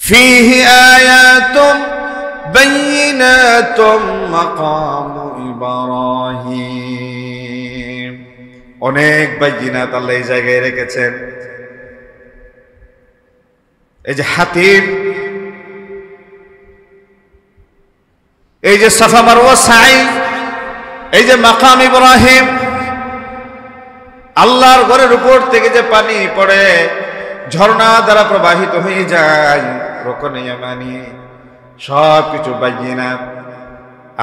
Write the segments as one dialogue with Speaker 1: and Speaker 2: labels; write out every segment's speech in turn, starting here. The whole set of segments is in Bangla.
Speaker 1: ফীহি আয়াতুম বাইয়িনাতুম মাকামু ইব্রাহিম। অনেক বাইয়িনাত আল্লাহ এই জায়গায় রেখেছেন। এই যে হাতির, এই যে সাফা মারওয়া সাই, এই যে মাকাম ইব্রাহিম, আল্লাহর ঘরের উপর থেকে যে পানি পড়ে ঝর্ণা দ্বারা প্রবাহিত হয়ে যায়, রুকনে ইয়ামানি, সবকিছু বাইয়িনাত।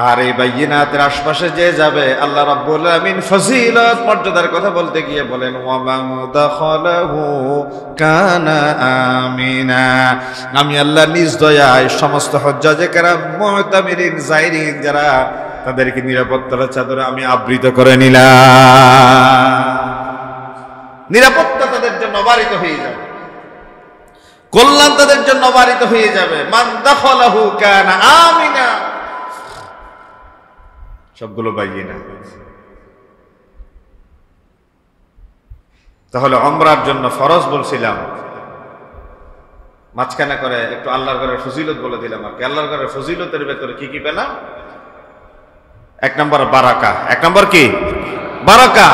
Speaker 1: আর এই বাইয়িনাতের আশপাশে যে যাবে, আল্লাহ রাব্বুল আলামিন ফজিলত মর্যাদার কথা বলতে গিয়ে বলেন ওয়ামান দাখালাহু কানা আমিনা। আমি আল্লাহ নিজ দয়ায় সমস্ত হুজ্জাজে কেরাম, মুতামিরিন, যায়রিন যারা, তাদেরকে নিরাপত্তার চাদরে আমি আবৃত করে নিলাম। নিরাপত্তা তাদের জন্য বারিত হয়ে যাবে, কল্যাণ তাদের জন্য বারিত হয়ে যাবে। মান দাখালাহু কানা আমিনা, সবগুলো বাইয়িনাত। তাহলে উমরার জন্য ফরজ বলছিলাম, মাঝখানে করে একটু আল্লাহর ঘরের ফজিলত বলে দিলাম। আর কি আল্লাহর ঘরের ফজিলতের ভেতরে কি কি পেলাম? এক নম্বর বারাকা। এক নম্বর কি? বারাকা।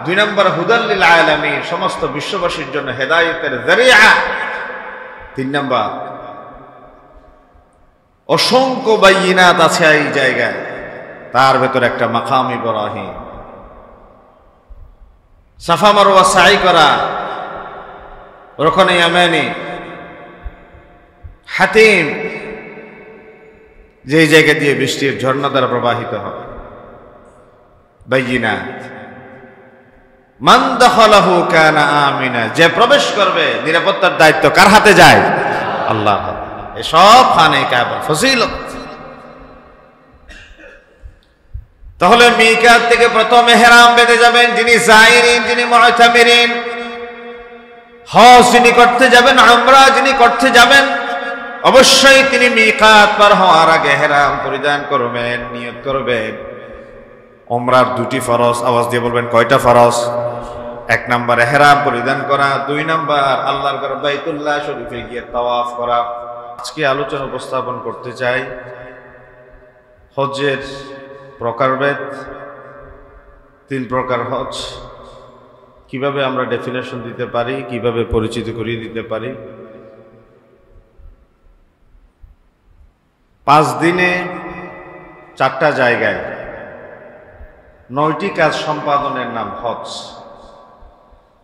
Speaker 1: দুই নম্বর হুদাল লিল আলামিন, সমস্ত বিশ্ববাসীর জন্য হেদায়েতের যারিয়া। তিন নম্বর অসংখ্য বাইয়িনাত আছে এই জায়গায়, তার ভেতর একটা মাকাম ইব্রাহিম। সাফা মারওয়া সাই করা, রুকনে ইয়ামানি, হাতিম, যে জায়গা দিয়ে বৃষ্টির ঝর্ণা দ্বারা প্রবাহিত হবে, বাইয়িনাত। মান দাখালাহু কানা আমিনা, যে প্রবেশ করবে, নিরাপত্তার দায়িত্ব কার হাতে যায়? আল্লাহর হাতে। এসব খানে কাবা ফজিলত। তাহলে মিকাত থেকে প্রথম ইহরাম বেঁধে যাবেন যিনি যায়রিন, যিনি মুতামিরিন। হজ যিনি করতে যাবেন, উমরা যিনি করতে যাবেন, অবশ্যই তিনি মিকাত পার হওয়ার আগে ইহরাম পরিধান করবেন, নিয়ত করবেন। উমরার দুটি ফরজ, আওয়াজ দিয়ে বলবেন কয়টা ফরজ? এক নাম্বার ইহরাম পরিধান করা, দুই নাম্বার আল্লাহর ঘর বাইতুল্লাহ শরীফে গিয়ে তাওয়াফ করা। আজকে আলোচনা উপস্থাপন করতে চাই হজ্জের প্রকারভেদ, তিন প্রকার হজ, কিভাবে আমরা ডেফিনেশন দিতে পারি, কিভাবে পরিচিত করিয়ে দিতে পারি। 5 দিনে 4টা জায়গায় 9টি কাজ সম্পাদনের নাম হজ।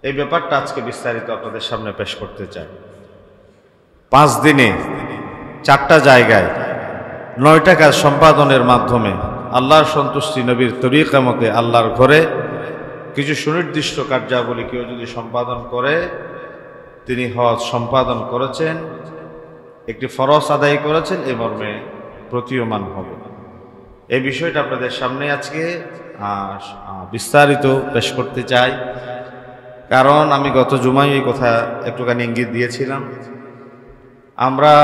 Speaker 1: এই ব্যাপারটা আজকে বিস্তারিত আপনাদের সামনে পেশ করতে চাই। 5 দিনে 4টা জায়গায় 9টা কাজ সম্পাদনের মাধ্যমে আল্লাহর সন্তুষ্টি, নবীর তরিকা মতে আল্লাহর ঘরে কিছু সুনির্দিষ্ট কার্যাবলী কেউ যদি সম্পাদন করে, তিনি হজ সম্পাদন করেছেন, একটি ফরজ আদায় করেছেন, এই মর্মে প্রতীয়মান হবে। এই বিষয়টা আপনাদের সামনে আজকে বিস্তারিত পেশ করতে চাই, কারণ আমি গত জুমায় এই কথা একটুখানি ইঙ্গিত দিয়েছিলাম। আমরা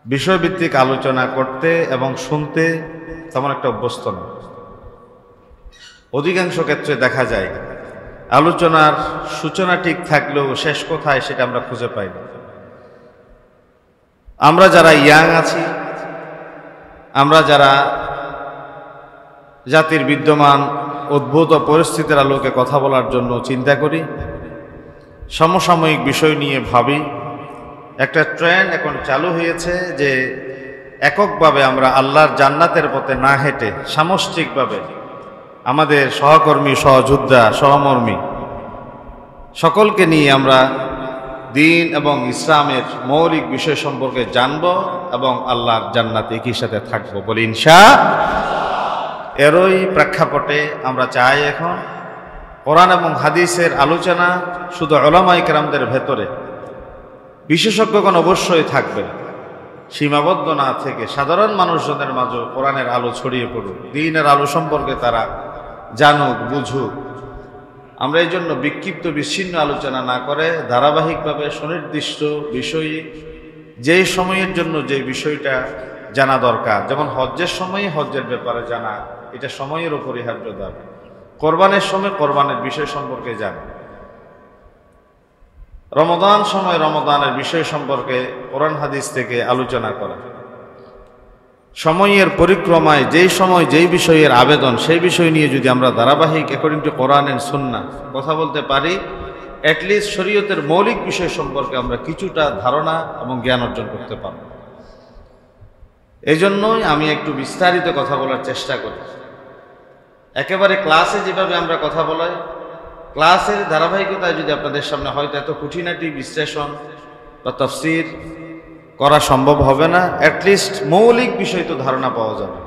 Speaker 1: বিষয়ভিত্তিক আলোচনা করতে এবং শুনতে তেমন একটা অভ্যস্ত না। অধিকাংশ ক্ষেত্রে দেখা যায় আলোচনার সূচনা ঠিক থাকলেও শেষ কোথায় সেটা আমরা খুঁজে পাই না। আমরা যারা ইয়াং আছি, আমরা যারা জাতির বিদ্যমান উদ্ভূত পরিস্থিতির আলোকে কথা বলার জন্য চিন্তা করি, সমসাময়িক বিষয় নিয়ে ভাবি, একটা ট্রেন্ড এখন চালু হয়েছে যে এককভাবে আমরা আল্লাহর জান্নাতের পথে না হেঁটে সামষ্টিকভাবে আমাদের সহকর্মী, সহযোদ্ধা, সহমর্মী সকলকে নিয়ে আমরা দিন এবং ইসলামের মৌলিক বিষয় সম্পর্কে জানব এবং আল্লাহর জান্নাতে একই সাথে থাকবো বলি ইনশাআল্লাহ। এরই প্রেক্ষাপটে আমরা চাই এখন কোরআন এবং হাদিসের আলোচনা শুধু উলামায়ে কেরামদের ভেতরে, বিশেষজ্ঞগণ অবশ্যই থাকবে, সীমাবদ্ধ না থেকে সাধারণ মানুষজনের মাঝে কোরআনের আলো ছড়িয়ে পড়ুক, দ্বীনের আলো সম্পর্কে তারা জানুক, বুঝুক। আমরা এই জন্য বিক্ষিপ্ত বিচ্ছিন্ন আলোচনা না করে ধারাবাহিকভাবে সুনির্দিষ্ট বিষয়ে, যেই সময়ের জন্য যে বিষয়টা জানা দরকার, যেমন হজ্জের সময়ে হজ্জের ব্যাপারে জানা, এটা সময়ের অপরিহার্য দাবি। কোরবানের সময় কোরবানের বিষয় সম্পর্কে জানা। রমজান সময় রমজানের বিষয় সম্পর্কে কোরআন হাদিস থেকে আলোচনা করা, সময়ের পরিক্রমায় যেই সময় যেই বিষয়ের আবেদন সেই বিষয় নিয়ে যদি আমরা ধারাবাহিক অ্যাকর্ডিং টু কোরআন এন্ড সুন্নাহ কথা বলতে পারি, অ্যাটলিস্ট শরীয়তের মৌলিক বিষয় সম্পর্কে আমরা কিছুটা ধারণা এবং জ্ঞান অর্জন করতে পারব। এই জন্যই আমি একটু বিস্তারিত কথা বলার চেষ্টা করি। একেবারে ক্লাসে যেভাবে আমরা কথা বলাই, ক্লাসের ধারাবাহিকতায় যদি আপনাদের সামনে হয়তো এত খুঁটিনাটি বিশ্লেষণ বা তাফসীর করা সম্ভব হবে না, অ্যাটলিস্ট মৌলিক বিষয় তো ধারণা পাওয়া যাবে।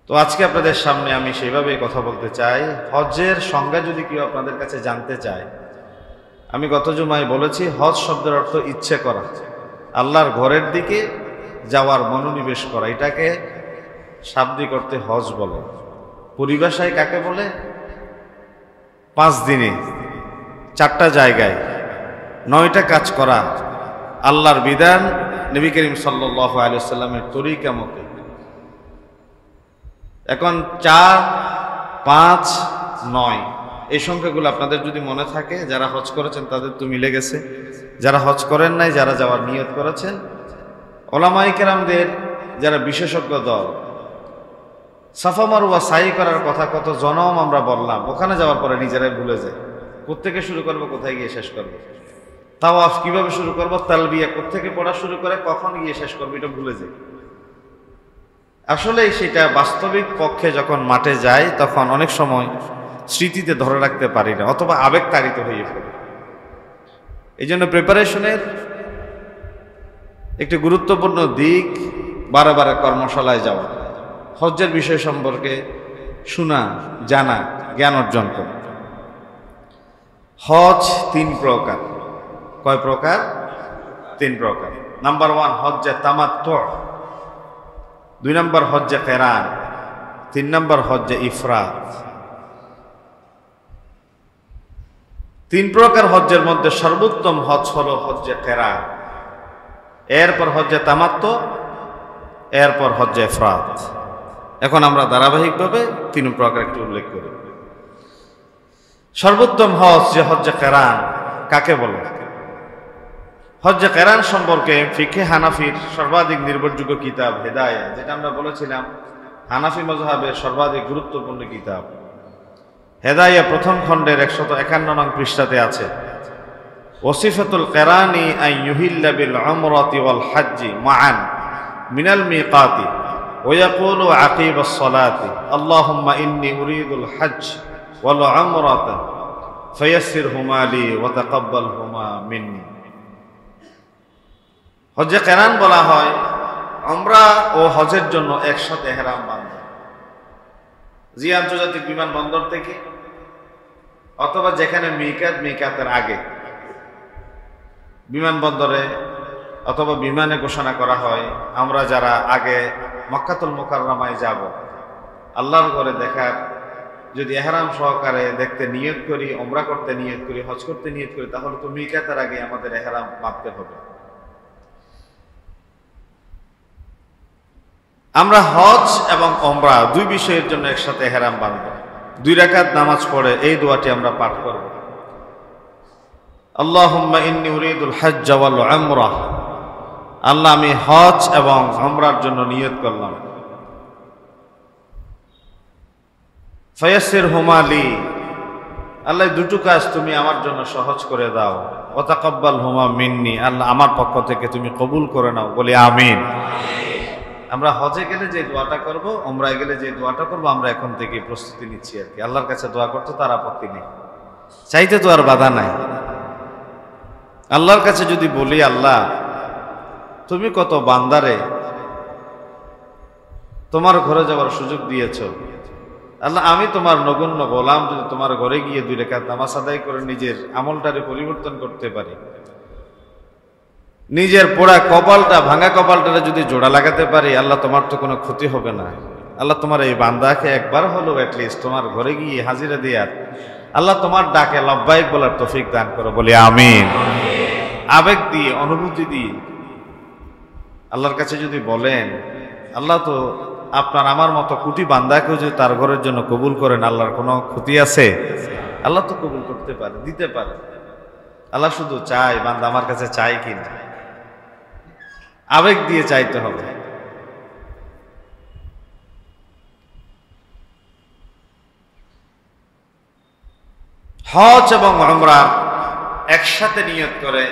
Speaker 1: তো আজকে আপনাদের সামনে আমি সেইভাবেই কথা বলতে চাই। হজ্জের সংজ্ঞা যদি কেউ আপনাদের কাছে জানতে চায়, আমি গত জুমায় বলেছি হজ শব্দের অর্থ ইচ্ছে করা, আল্লাহর ঘরের দিকে যাওয়ার মনোনিবেশ করা, এটাকে শাব্দিক অর্থে হজ বলে। পরিভাষায় কাকে বলে? 5 দিনে 4টা জায়গায় 9টা কাজ করা, আল্লাহর বিধান, নবী করিম সাল্লাল্লাহু আলাইহি ওয়াসাল্লামের তরিকা মতে। এখন 4, 5, 9 এই সংখ্যাগুলো আপনাদের যদি মনে থাকে, যারা হজ করেছেন তাদের তো মিলে গেছে, যারা হজ করেন নাই, যারা যাওয়ার নিয়ত করেছেন, ওলামায়ে কেরামদের যারা বিশেষজ্ঞ দল, সাফা মারওয়া সাই করার কথা কত জনম আমরা বললাম, ওখানে যাওয়ার পরে নিজেরাই ভুলে যায় কোত্থেকে শুরু করবো, কোথায় গিয়ে শেষ করবো, তাওয়াফ কিভাবে শুরু করবো, তালবিয়া কোত্থেকে পড়া শুরু করে কখন গিয়ে শেষ করবো, এটা ভুলে যায়। আসলে সেটা বাস্তবিক পক্ষে যখন মাঠে যায় তখন অনেক সময় স্মৃতিতে ধরে রাখতে পারি না, অথবা আবেগতাড়িত হয়ে পড়ে। এই জন্য প্রিপারেশনের একটি গুরুত্বপূর্ণ দিক বারে বারে কর্মশালায় যাওয়া, হজ্জের বিষয় সম্পর্কে শোনা, জানা, জ্ঞান অর্জন করা। হজ 3 প্রকার। কয় প্রকার? 3 প্রকার। নাম্বার 1 হজ্জে তামাত্তু, 2 নম্বর হজ্জে কিরান, 3 নম্বর হজ্জে ইফরাদ। 3 প্রকার হজ্জের মধ্যে সর্বোত্তম হজ হলো হজ্জে কিরান, এরপর হজ্জে তামাত্তু, এরপর হজ্জে ইফরাদ। এখন আমরা ধারাবাহিকভাবে 3 প্রকার একটু উল্লেখ করি। সর্বোত্তম হজ যে হজ্জে কিরান, কাকে বলে? হজ্জে কিরান সম্পর্কে ফিকহে হানাফির সর্বাধিক নির্ভরযোগ্য কিতাব হেদায়া, যেটা আমরা বলেছিলাম হানাফি মাযহাবের সর্বাধিক গুরুত্বপূর্ণ কিতাব হেদায়া, প্রথম খণ্ডের 151 নং পৃষ্ঠাতে আছে, ওসিফাতুল কিরানি আন ইউহিল্লা বিল উমরাতি ওয়াল হজ্জি মাআন মিনাল মিকাতি ওয়া ইয়াকুলু আকিবাস সালাতি আল্লাহুম্মা ইন্নী উরিদুল হজ্জ ওয়াল উমরাতা ফায়াসসিরহুমা লি ওয়া তাকাব্বালহুমা মিন্নি। হজ্জে কিরান বলা হয় উমরা ও হজের জন্য একসাথে ইহরাম বাঁধা, জি আন্তর্জাতিক বিমানবন্দর থেকে অথবা যেখানে মিকাতের আগে বিমানবন্দরে অথবা বিমানে ঘোষণা করা হয়, আমরা যারা আগে মক্কাতুল মুকাররমায় যাব, আল্লাহর ঘরে দেখার যদি ইহরাম সহকারে দেখতে নিয়ত করি, উমরা করতে নিয়ত করি, হজ করতে নিয়ত করি, তাহলে তো মিকাতের আগে আমাদের ইহরাম বাঁধতে হবে। আমরা হজ এবং উমরা 2 বিষয়ের জন্য একসাথে ইহরাম বাঁধব। 2 রাকাত নামাজ পড়ে এই দোয়াটি আমরা পাঠ করব, আল্লাহুম্মা ইন্নী উরিদুল হজ্জ ওয়াল উমরাহ, আল্লাহ আমি হজ এবং উমরার জন্য নিয়ত করলাম। ফায়াসসিরহুমা লি, আল্লাহ 2টো কাজ তুমি আমার জন্য সহজ করে দাও। ওয়া তাকাব্বালহুমা মিন্নি, আল্লাহ আমার পক্ষ থেকে তুমি কবুল করে নাও, বলি আমিন। আমরা হজে গেলে যে দোয়াটা করব, উমরায় গেলে যে দোয়াটা করব, আমরা এখন থেকে প্রস্তুতি নিচ্ছি আর কি। আল্লাহর কাছে দোয়া করতে তার আপত্তি নেই, চাইতে তো আর বাধা নাই। আল্লাহর কাছে যদি বলি, আল্লাহ তুমি কত বান্দারে তোমার ঘরে যাওয়ার সুযোগ দিয়েছ, আল্লাহ আমি তোমার নগণ্য গোলাম, যদি তোমার ঘরে গিয়ে 2 রাকাত নামাজ আদায় করে নিজের আমলটারে পরিবর্তন করতে পারি, নিজের পোড়া কপালটা, ভাঙা কপালটারে যদি জোড়া লাগাতে পারি, আল্লাহ তোমার তো কোনো ক্ষতি হবে না। আল্লাহ তোমার এই বান্দাকে একবার হলেও অ্যাটলিস্ট তোমার ঘরে গিয়ে হাজিরা দেয়ার, আল্লাহ তোমার ডাকে লব্বাইক বলার তৌফিক দান করো, বলি আমিন। আবেগ দিয়ে, অনুভূতি দিয়ে আল্লাহর কাছে যদি বলেন, আল্লাহ তো আপনার আমার মতো কোটি বান্দাকেও যদি তার ঘরের জন্য কবুল করেন, আল্লাহর কোনো ক্ষতি আছে? আল্লাহ তো কবুল করতে পারে, দিতে পারে। আল্লাহ শুধু চায় বান্দা আমার কাছে চাই কিনা, আবেগ দিয়ে চাইতে হবে। হজ এবং উমরা একসাথে নিয়ত করে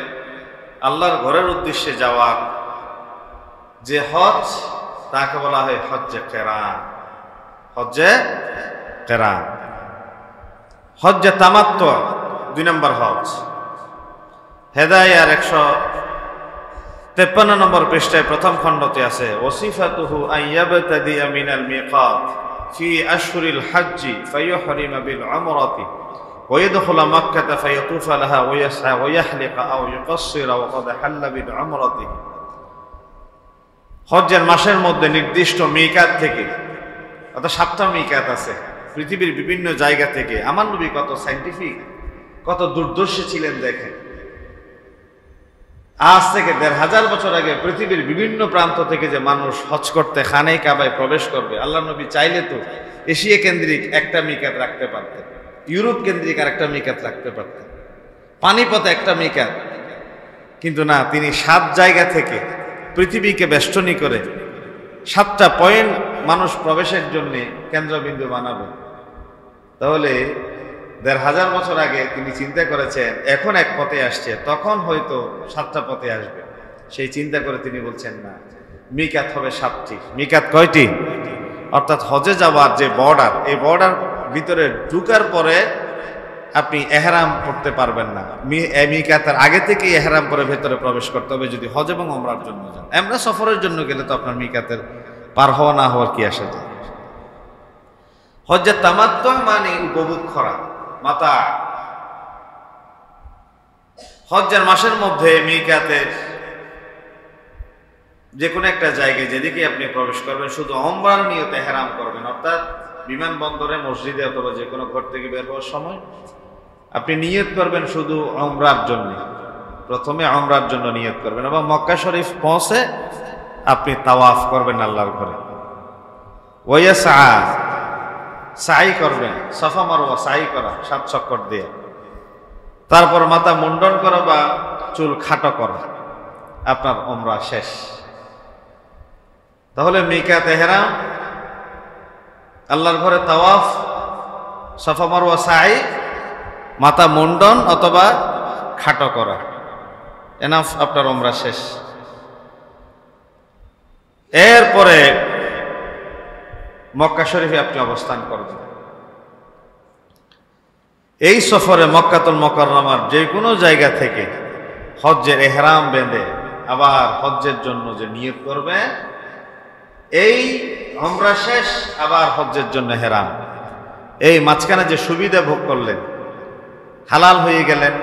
Speaker 1: আল্লাহর ঘরের উদ্দেশ্যে যাওয়ার যে হজ, তাকে বলা হয় হজ্জে কেরান। হজ্জে কেরান। হজ্জে তামাত্তু 2 নম্বর হজ। হেদায়ার 153 নম্বর পৃষ্ঠায় প্রথম খণ্ডতে আছে, ওসিফাতুহু আইয়াবতাদিয়া মিনাল মিকাত ফি আশহুরিল হজ্জি ফায়ুহরিমা বিল উমরাতি ويدخل مكة فيطوف لها ويسعى ويحلق أو يقصر وقد حل بالعمرة। হজ্জের মাসের মধ্যে নির্দিষ্ট মিকাত থেকে, অর্থাৎ 7টা মিকাত আছে পৃথিবীর বিভিন্ন জায়গা থেকে। আমার নবী কত সায়েন্টিফিক, কত দূরদর্শী ছিলেন দেখেন। আজ থেকে 1500 বছর আগে পৃথিবীর বিভিন্ন প্রান্ত থেকে যে মানুষ হজ করতে খানে কাবায় প্রবেশ করবে, আল্লাহ নবী চাইলে তো এশিয়া কেন্দ্রিক একটা মিকাত রাখতে পারতেন, ইউরোপ কেন্দ্রিক আর একটা মিকাত রাখতে পারতেন, পানিপথে একটা মিকাত, কিন্তু না, তিনি 7 জায়গা থেকে পৃথিবীকে বেষ্টনী করে 7টা পয়েন্ট মানুষ প্রবেশের জন্য কেন্দ্রবিন্দু বানাবেন। তাহলে 1500 বছর আগে তিনি চিন্তা করেছেন এখন এক পথে আসছে, তখন হয়তো 7টা পথে আসবে। সেই চিন্তা করে তিনি বলছেন না, মিকাত হবে 7টি। মিকাত কয়টি? অর্থাৎ হজে যাওয়ার যে বর্ডার, এই বর্ডার ভিতরে ঢুকার পরে আপনি এহরাম করতে পারবেন না। মিকাতের আগে থেকে এহরাম করে ভেতরে প্রবেশ করতে হবে যদি হজ এবং উমরার জন্য যান। আমরা সফরের জন্য গেলে তো আপনার মিকাতের পার হওয়া না হওয়ার কি আসে যায়। হজ্জে তামাত্তু মানে উপভোগ করা, মাতা। হজ্জের মাসের মধ্যে মিকাতের যে কোনো একটা জায়গায় যেদিকে আপনি প্রবেশ করবেন শুধু উমরার নিয়তে এহরাম করবেন। অর্থাৎ বিমানবন্দরে, মসজিদে অথবা যে কোনো ঘর থেকে বের হওয়ার সময় আপনি নিয়ত করবেন শুধু উমরার জন্য। প্রথমে উমরার জন্য নিয়ত করবেন এবং মক্কা শরীফ পৌঁছে আপনি তাওয়াফ করবেন আল্লাহর ঘরে। ওয়াইসা, সাই করবেন, সাফা মারওয়া সাই করা 7 চক্কর দিয়ে। তারপর মাথা মুন্ডন করা বা চুল খাটো করা, আপনার উমরা শেষ। তাহলে মিকাত, এহরাম, আল্লাহর ঘরে তাওয়াফ, সাফা মারওয়া সাই, মাথা মুন্ডন অথবা খাটো করা, এনাফ, আপনার উমরা শেষ। এরপরে মক্কা শরীফে আপনি অবস্থান করবেন। এই সফরে মক্কাতুল মুকাররমার যে কোনো জায়গা থেকে হজ্জের এহরাম বেঁধে আবার হজ্জের জন্য যে নিয়ত করবে, এই উমরা শেষ আবার হজ্জের জন্য এহরাম, এই মাঝখানে যে সুবিধা ভোগ করলেন, হালাল হয়ে গেলেন।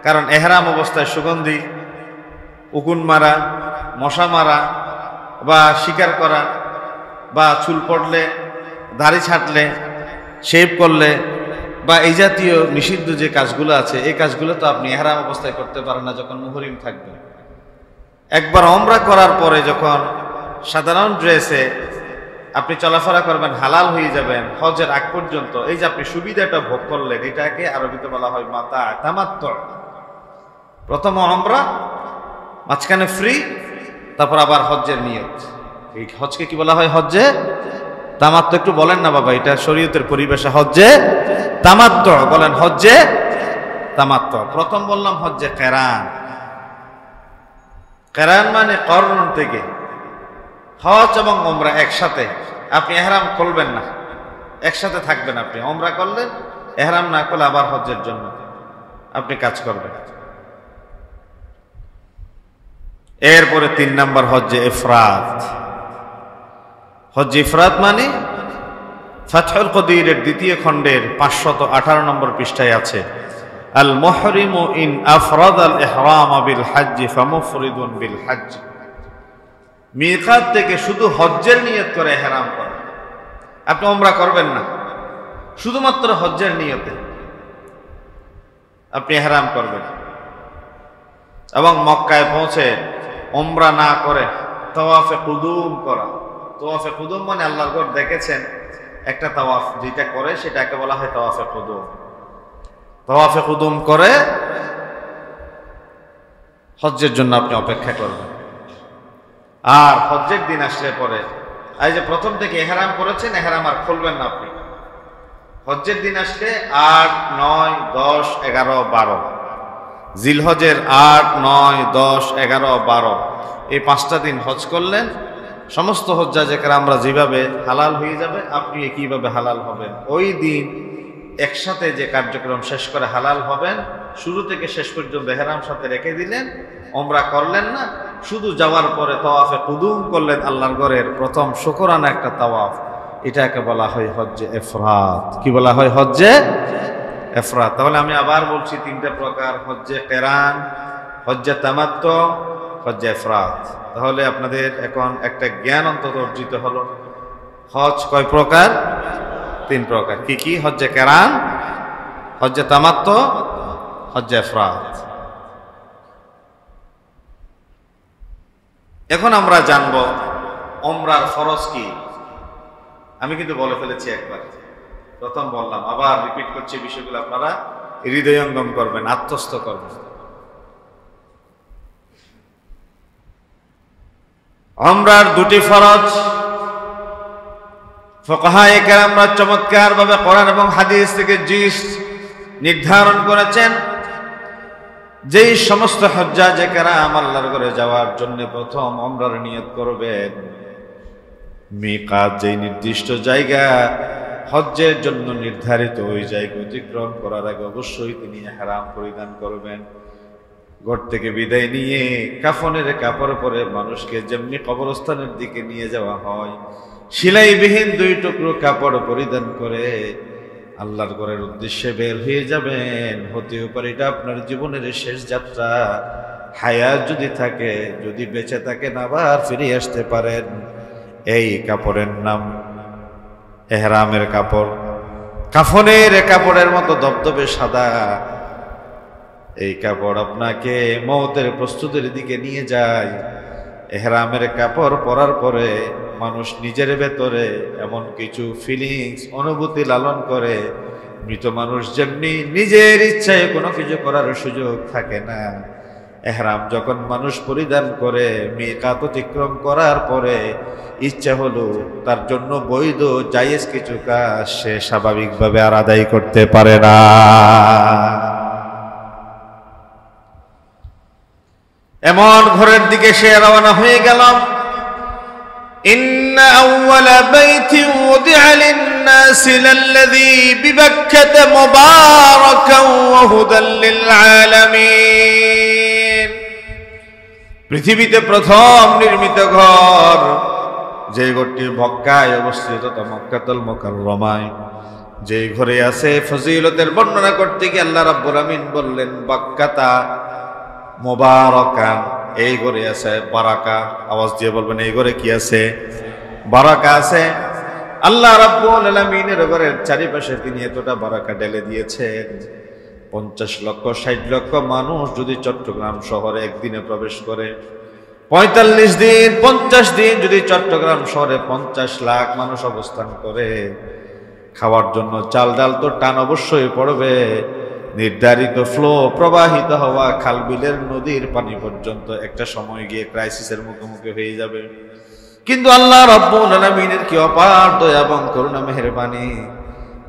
Speaker 1: কারণ এহরাম অবস্থায় সুগন্ধি, উকুন মারা, মশা মারা বা শিকার করা বা চুল পড়লে, দাড়ি ছাঁটলে, শেভ করলে বা এই জাতীয় নিষিদ্ধ যে কাজগুলো আছে, এই কাজগুলো তো আপনি এহরাম অবস্থায় করতে পারেন না যখন মুহরিম থাকবেন। একবার উমরা করার পরে যখন সাধারণ ড্রেসে আপনি চলাফেরা করবেন, হালাল হয়ে যাবেন, হজের আগ পর্যন্ত এই যে আপনি সুবিধাটা ভোগ করলেন, এটাকে আরবিতে বলা হয় মাতা তামাত্তু। প্রথম উমরা, মাঝখানে ফ্রি, তারপর আবার হজ্জের নিয়ত। এই হজকে কি বলা হয়? হজ্জে তামাত্তু। একটু বলেন না বাবা, এটা শরীয়তের পরিবেশে হজ্জে তামাত্তু বলেন, হজ্জে তামাত্তু। প্রথম বললাম হজ্জে কেরান। কেরান মানে করণ থেকে হজ এবং উমরা একসাথে। আপনি এহরাম করবেন না, একসাথে থাকবেন। আপনি উমরা করলেন, এহরাম না করলে আবার হজ্জের জন্য আপনি কাজ করবেন। এরপরে 3 নম্বর হজ্জে ইফরাদ। হজ্জে ইফরাদ মানে ফাতহুল কদিরের 2য় খণ্ডের 518 নম্বর পৃষ্ঠায় আছে, আল মুহরিমু ইন আফরাদাল ইহরাম বিল হজ্জ ফামুফরিদুন বিল হজ্জ। মিকাত থেকে শুধু হজ্জের নিয়ত করে ইহরাম করেন। আপনি উমরা করবেন না, শুধুমাত্র হজ্জের নিয়তে আপনি ইহরাম করবেন এবং মক্কায় পৌঁছে উমরা না করে তাওয়াফে কুদুম করা। তাওয়াফে কুদুম মানে আল্লাহর ঘর দেখেছেন একটা তাওয়াফ যেটা করে সেটাকে বলা হয় তাওয়াফে কুদুম। তাওয়াফে কুদুম করে হজ্জের জন্য আপনি অপেক্ষা করবেন। আর হজ্জের দিন আসলে পরে এই যে প্রথম থেকে এহরাম করেছেন, এহরাম আর খুলবেন না আপনি। হজ্জের দিন আসলে 8, 9, 10, 11, 12 জিলহজের 8, 9, 10, 11, 12 এই 5টা দিন হজ করলেন। সমস্ত হজ্জাজেরা আমরা যেভাবে হালাল হয়ে যাবে, আপনি একইভাবে হালাল হবেন। ওই দিন একসাথে যে কার্যক্রম শেষ করে হালাল হবেন, শুরু থেকে শেষ পর্যন্ত এহরাম সাথে রেখে দিলেন, ওমরা করলেন না, শুধু যাওয়ার পরে তাওয়াফে কুদুম করলেন আল্লাহর ঘরের প্রথম শুকরানা একটা তাওয়াফ, এটাকে বলা হয় হজ্জে ইফরাত। কি বলা হয়? হজ্জে ইফরাত। তাহলে আমি আবার বলছি 3টা প্রকার: হজ্জে কিরান, হজ্জে তামাত্তু, হজ্জে ইফরাত। তাহলে আপনাদের এখন একটা জ্ঞান অন্তত অর্জিত হলো। হজ কয় প্রকার? 3 প্রকার। কি কি? হজ্জে কিরান, হজ্জে তামাত্তু, হজ্জে ইফরাত। এখন আমরা জানব ওমরার ফরজ কি। আমি কিন্তু বলে ফেলেছি একবার, প্রথম বললাম, আবার রিপিট করছি, বিষয়গুলো আপনারা হৃদয়ঙ্গম করবেন, আত্মস্থ করবেন। ওমরার 2টি ফরজ। ফুকাহায়ে কেরামরা চমৎকার ভাবে কোরআন এবং হাদিস থেকে নির্ধারণ করেছেন, যেই সমস্ত হজ্জাজে কেরাম আল্লাহর ঘরে যাওয়ার জন্য প্রথম ওমরার নিয়ত করবেন, মিকাত যেই নির্দিষ্ট জায়গা হজ্জের জন্য নির্ধারিত, ওই জায়গা অতিক্রম করার আগে অবশ্যই তিনি ইহরাম পরিধান করবেন। ঘর থেকে বিদায় নিয়ে কাফনের কাপড় পরে মানুষকে যেমনি কবরস্থানের দিকে নিয়ে যাওয়া হয়, সেলাইবিহীন 2 টুকরো কাপড় পরিধান করে আল্লাহর ঘরের উদ্দেশ্যে বের হয়ে যাবেন। হতেও পারে এটা আপনার জীবনের শেষ যাত্রা। হায়াত যদি থাকে, যদি বেঁচে থাকেন, আবার ফিরে আসতে পারেন। এই কাপড়ের নাম এহরামের কাপড়। কাফনের কাপড়ের মতো দবদবে সাদা এই কাপড় আপনাকে মওতের প্রস্তুতির দিকে নিয়ে যায়। এহরামের কাপড় পরার পরে মানুষ নিজের ভেতরে এমন কিছু ফিলিংস, অনুভূতি লালন করে, মৃত মানুষ যেমনি নিজের ইচ্ছায় কোনো কিছু করার সুযোগ থাকে না, এহরাম যখন মানুষ পরিধান করে মিকাত অতিক্রম করার পরে ইচ্ছা হলো তার জন্য বৈধ জায়েজ কিছু কাজ সে স্বাভাবিকভাবে আর আদায় করতে পারে না। এমন ঘরের দিকে সে রওনা হয়ে গেল। ইন্না আউওয়ালা বাইতিন উদিআ লিন-নাসি লাল্লাযী বিবাক্কাতা মুবারাকান ওয়া হুদাল লিল আলামিন। পৃথিবীতে প্রথম নির্মিত ঘর, যে ঘরটি মক্কায় অবস্থিত, তা মক্কাতুল মুকাররমায়, যে ঘরে আছে ফজিলতের বর্ণনা করতে গিয়ে আল্লাহ রাব্বুল আমিন বললেন বাক্কাতা মুবারাকান, এই ঘরে আছে বারাকা। আওয়াজ দিয়ে বলবেন, এই ঘরে কি আছে? বারাকা আছে। আল্লাহ রাব্বুল আলামিনের ঘরের চারিপাশে তিনি এতটা বারাকা ঢেলে দিয়েছেন, 50 লক্ষ 60 লক্ষ মানুষ যদি চট্টগ্রাম শহরে একদিনে প্রবেশ করে, 45 দিন 50 দিন যদি চট্টগ্রাম শহরে 50 লাখ মানুষ অবস্থান করে, খাওয়ার জন্য চাল ডাল তো টান অবশ্যই পড়বে। নির্ধারিত ফ্লো, প্রবাহিত হওয়া খাল বিলের নদীর পানি পর্যন্ত একটা সময় গিয়ে ক্রাইসিসের মুখোমুখি হয়ে যাবে। কিন্তু আল্লাহ রাব্বুল আলামিনের কি অপার দয়া এবং করুণা মেহেরবানি,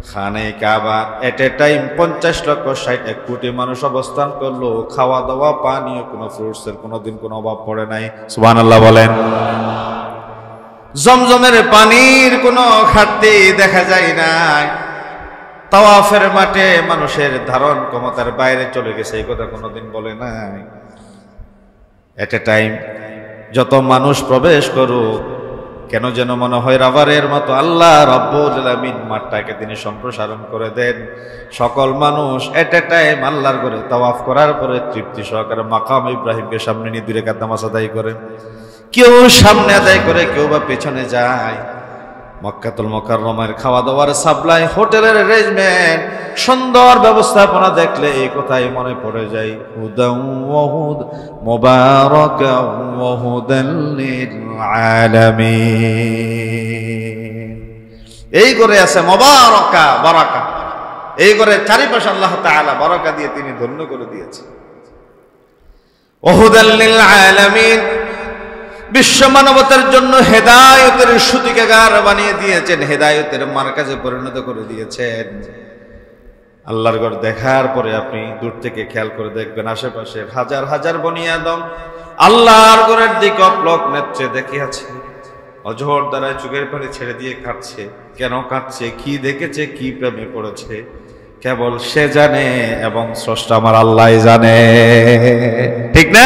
Speaker 1: খানে কাবা এট এ টাইম 50 লক্ষ 60 কোটি মানুষ অবস্থান করলো, খাওয়া দাওয়া পানীয় কোনো ফ্রুটসের কোনোদিন কোনো অভাব পড়ে নাই। সুবহানাল্লাহ বলেন। জমজমের পানির কোনো ঘাটতি দেখা যায় নাই। তাওয়াফের মাঠে মানুষের ধারণ ক্ষমতার বাইরে চলে গেছে, এই কথা কোনোদিন বলে নাই। এট এ টাইম যত মানুষ প্রবেশ করুক, কেন যেন মনে হয় রাবারের মতো আল্লাহ রাব্বুল আলামিন মাঠটাকে তিনি সম্প্রসারণ করে দেন। সকল মানুষ এট এ টাইম আল্লাহর ঘরে তাওয়াফ করার পরে তৃপ্তি সহকারে মাকাম ইব্রাহিমকে সামনে নিয়ে 2 রাকাত নামাজ আদায় করেন। কেউ সামনে আদায় করে, কেউ বা পেছনে যায়। মক্কাতুল মুকাররমার খাওয়া দাওয়ার সাপ্লাই, হোটেলের অ্যারেঞ্জমেন্ট, সুন্দর ব্যবস্থাপনা দেখলে এই কথাই মনে পড়ে যায়, হুদান ওয়া হুদ মুবারাকান ওয়া হুদাল লিল আলামিন। এই ঘরে আছে মুবারাকা, বারাকা। এই ঘরে চারিপাশে আল্লাহ তাআলা বারাকা দিয়ে তিনি ধন্য করে দিয়েছেন। ওহুদাল লিল আলামিন, বিশ্ব মানবতার জন্য হেদায়েতের সূতিকাগার বানিয়ে দিয়েছেন, হেদায়েতের মার্কাজে পরিণত করে দিয়েছেন। আল্লাহর ঘর দেখার পরে আপনি দূর থেকে খেয়াল করে দেখবেন আশেপাশে হাজার হাজার বনি আদম আল্লাহর ঘরের দিকে অপলক নেত্রে দেখে আছে, অঝোর দ্বারায় চোখের পানি ছেড়ে দিয়ে কাঁদছে। কেন কাঁদছে, কি দেখেছে, কি প্রেমে পড়েছে, কেবল সে জানে এবং স্রষ্টা আমার আল্লাহ জানে, ঠিক না?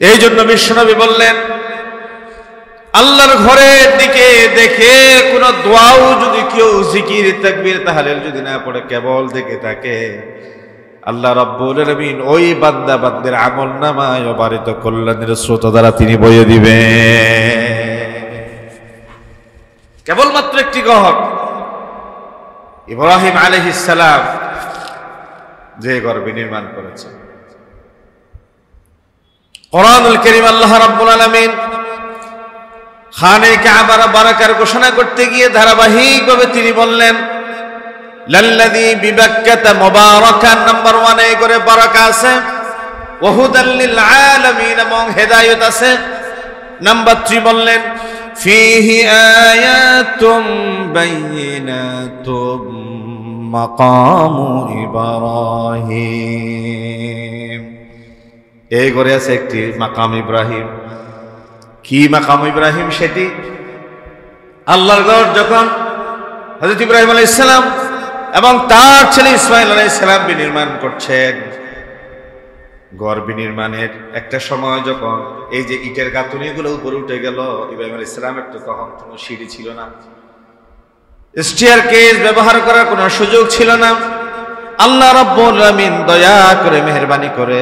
Speaker 1: এই জন্য বিশ্বনবী বললেন, আল্লাহর ঘরের দিকে দেখে কোন দোয়াও যদি কেউ জিকির তাকবীর তাহলিল যদি না পড়ে, কেবল দেখে থাকে, আল্লাহ রাব্বুল আলামিন ওই বান্দা বান্দির আমলনামায় অবারিত কল্যাণের স্রোত দ্বারা তিনি বইয়ে দিবেন। কেবলমাত্র একটি ঘর, ইব্রাহিম আলাইহিস সালাম যে ঘর বিনির্মাণ করেছে। কোরআনুল কারীম আল্লাহ রাব্বুল আলামিন খানে কাবার বারাকার ঘোষণা করতে গিয়ে ধারাবাহিকভাবে তিনি বললেন, লাল্লাযী বিবাক্কাতা মুবারাকান, নাম্বার 1 এই করে বারাকা আছে, ওয়া হুদাল লিল আলামিন, এবং হেদায়েত আছে। নাম্বার 3 বললেন, ফীহি আয়াতুম বাইয়িনাতুম মাকামু ইব্রাহিম, এই ঘরে আছে একটি মাকাম ইব্রাহিম। কি মাকাম ইব্রাহিম? সেটি আল্লাহর ঘর যখন হযরত ইব্রাহিম আলাইহিস সালাম এবং তার ছেলে ইসমাঈল আলাইহিস সালাম বিনির্মাণ করছেন, ঘর বিনির্মাণের একটা সময় যখন এই যে ইটের গাঁথনিগুলো উপরে উঠে গেল, ইব্রাহিম আলাইহিস সালামের তো তখন কোনো সিঁড়ি ছিল না, স্টেয়ারকেস ব্যবহার করার কোনো সুযোগ ছিল না। আল্লাহ রাব্বুল আলামিন দয়া করে মেহেরবানি করে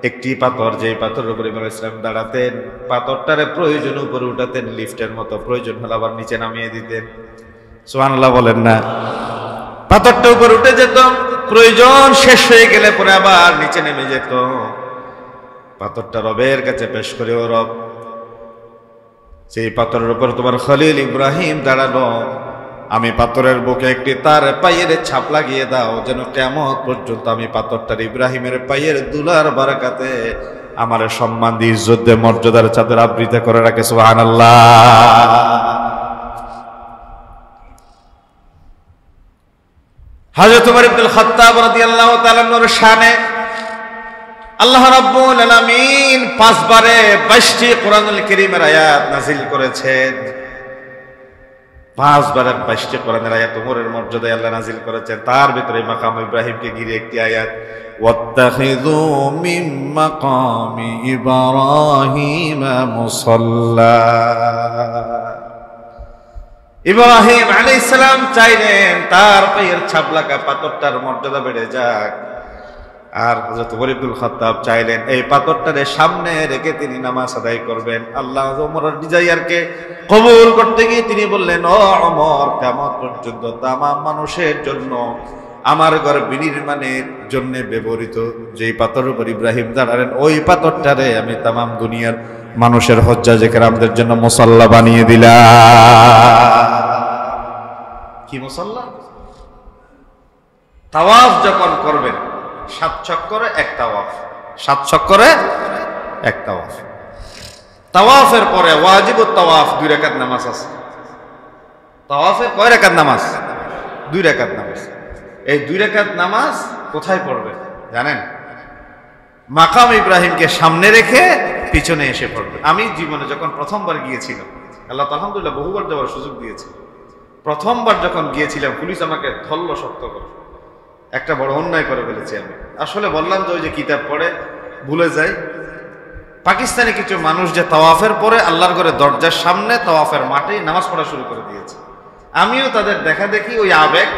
Speaker 1: একটি পাথর, যেই পাথরের উপরে ইব্রাহিম আলাইহিস সালাম দাঁড়াতেন, পাথরটারে প্রয়োজন উপরে উঠাতেন, লিফটের মতো, প্রয়োজন হলে আবার নিচে নামিয়ে দিতেন। সুবহানাল্লাহ বলেন না? পাথরটা উপরে উঠে যেত, প্রয়োজন শেষ হয়ে গেলে পরে আবার নিচে নেমে যেত। পাথরটা রবের কাছে পেশ করে, ও রব, সেই পাথরের উপর তোমার খলিল ইব্রাহিম দাঁড়ানো, আমি পাথরের বুকে একটি তার পায়ের ছাপ লাগিয়ে দাও, যেন কিয়ামত পর্যন্ত আমি পাথরটার ইব্রাহিমের পায়ের দুলার বারাকাতে আমার সম্মান দিয়ে ইজ্জত দিয়ে মর্যাদার চাদর আবৃত করে রাখে। সুবহানাল্লাহ। হযরত ওমর ইবনুল খাত্তাব রাদিয়াল্লাহু তাআলা আনহুর শানে আল্লাহ রাব্বুল আলামিন 5 বারে 22টি কোরআনুল কারীমের আয়াত নাযিল করেছেন। 5 বারে 22টি কোরআনের আয়াত ওমরের মর্যাদায় আল্লাহ নাযিল করেছেন। তার ভিতরে মাকাম ইব্রাহিমকে ঘিরে একটি আয়াত, ওয়াত্তাখিযু মিন মাকামি ইব্রাহিম মুসাল্লা। ইব্রাহিম আলাইহিস সালাম চাইলেন তার পায়ের ছাপ লাগা পাথরটার মর্যাদা বেড়ে যাক, আর হযরত ওমর ইবনুল খাত্তাব চাইলেন এই পাথরটারে সামনে রেখে তিনি নামাজ আদায় করবেন। আল্লাহ ওমরের ডিজায়ারকে কবুল করতে গিয়ে তিনি বললেন, ও ওমর, কিয়ামত পর্যন্ত তামাম মানুষের জন্য আমার ঘর বিনির্মাণের জন্য ব্যবহৃত যেই পাথরের উপর ইব্রাহিম দাঁড়ালেন, ওই পাথরটারে আমি তামাম দুনিয়ার মানুষের হজ্জাজে কেরামদের জন্য মুসাল্লা বানিয়ে দিলাম। কি মুসাল্লা? তাওয়াফ যখন করবেন 7 চক্করে 1 তাওয়াফ, 7 চক্করে 1 তাওয়াফ। তাওয়াফের পরে ওয়াজিবুত তাওয়াফ 2 রাকাত নামাজ আছে। তাওয়াফে কয় রাকাত নামাজ? 2 রাকাত নামাজ। এই 2 রাকাত নামাজ কোথায় পড়বেন জানেন? মাকাম ইব্রাহিমকে সামনে রেখে পিছনে এসে পড়বেন। আমি জীবনে যখন প্রথমবার গিয়েছিলাম, আল্লাহ আলহামদুলিল্লাহ বহুবার যাওয়ার সুযোগ দিয়েছে, প্রথমবার যখন গিয়েছিলাম পুলিশ আমাকে ধরল শক্ত করে, একটা বড় অন্যায় করে ফেলেছি আমি। আসলে বললাম যে ওই যে কিতাব পড়ে ভুলে যাই, পাকিস্তানি কিছু মানুষ যে তাওয়াফের পরে আল্লাহর ঘরে দরজার সামনে তাওয়াফের মাঠে নামাজ পড়া শুরু করে দিয়েছে, আমিও তাদের দেখা দেখি ওই আবেগ,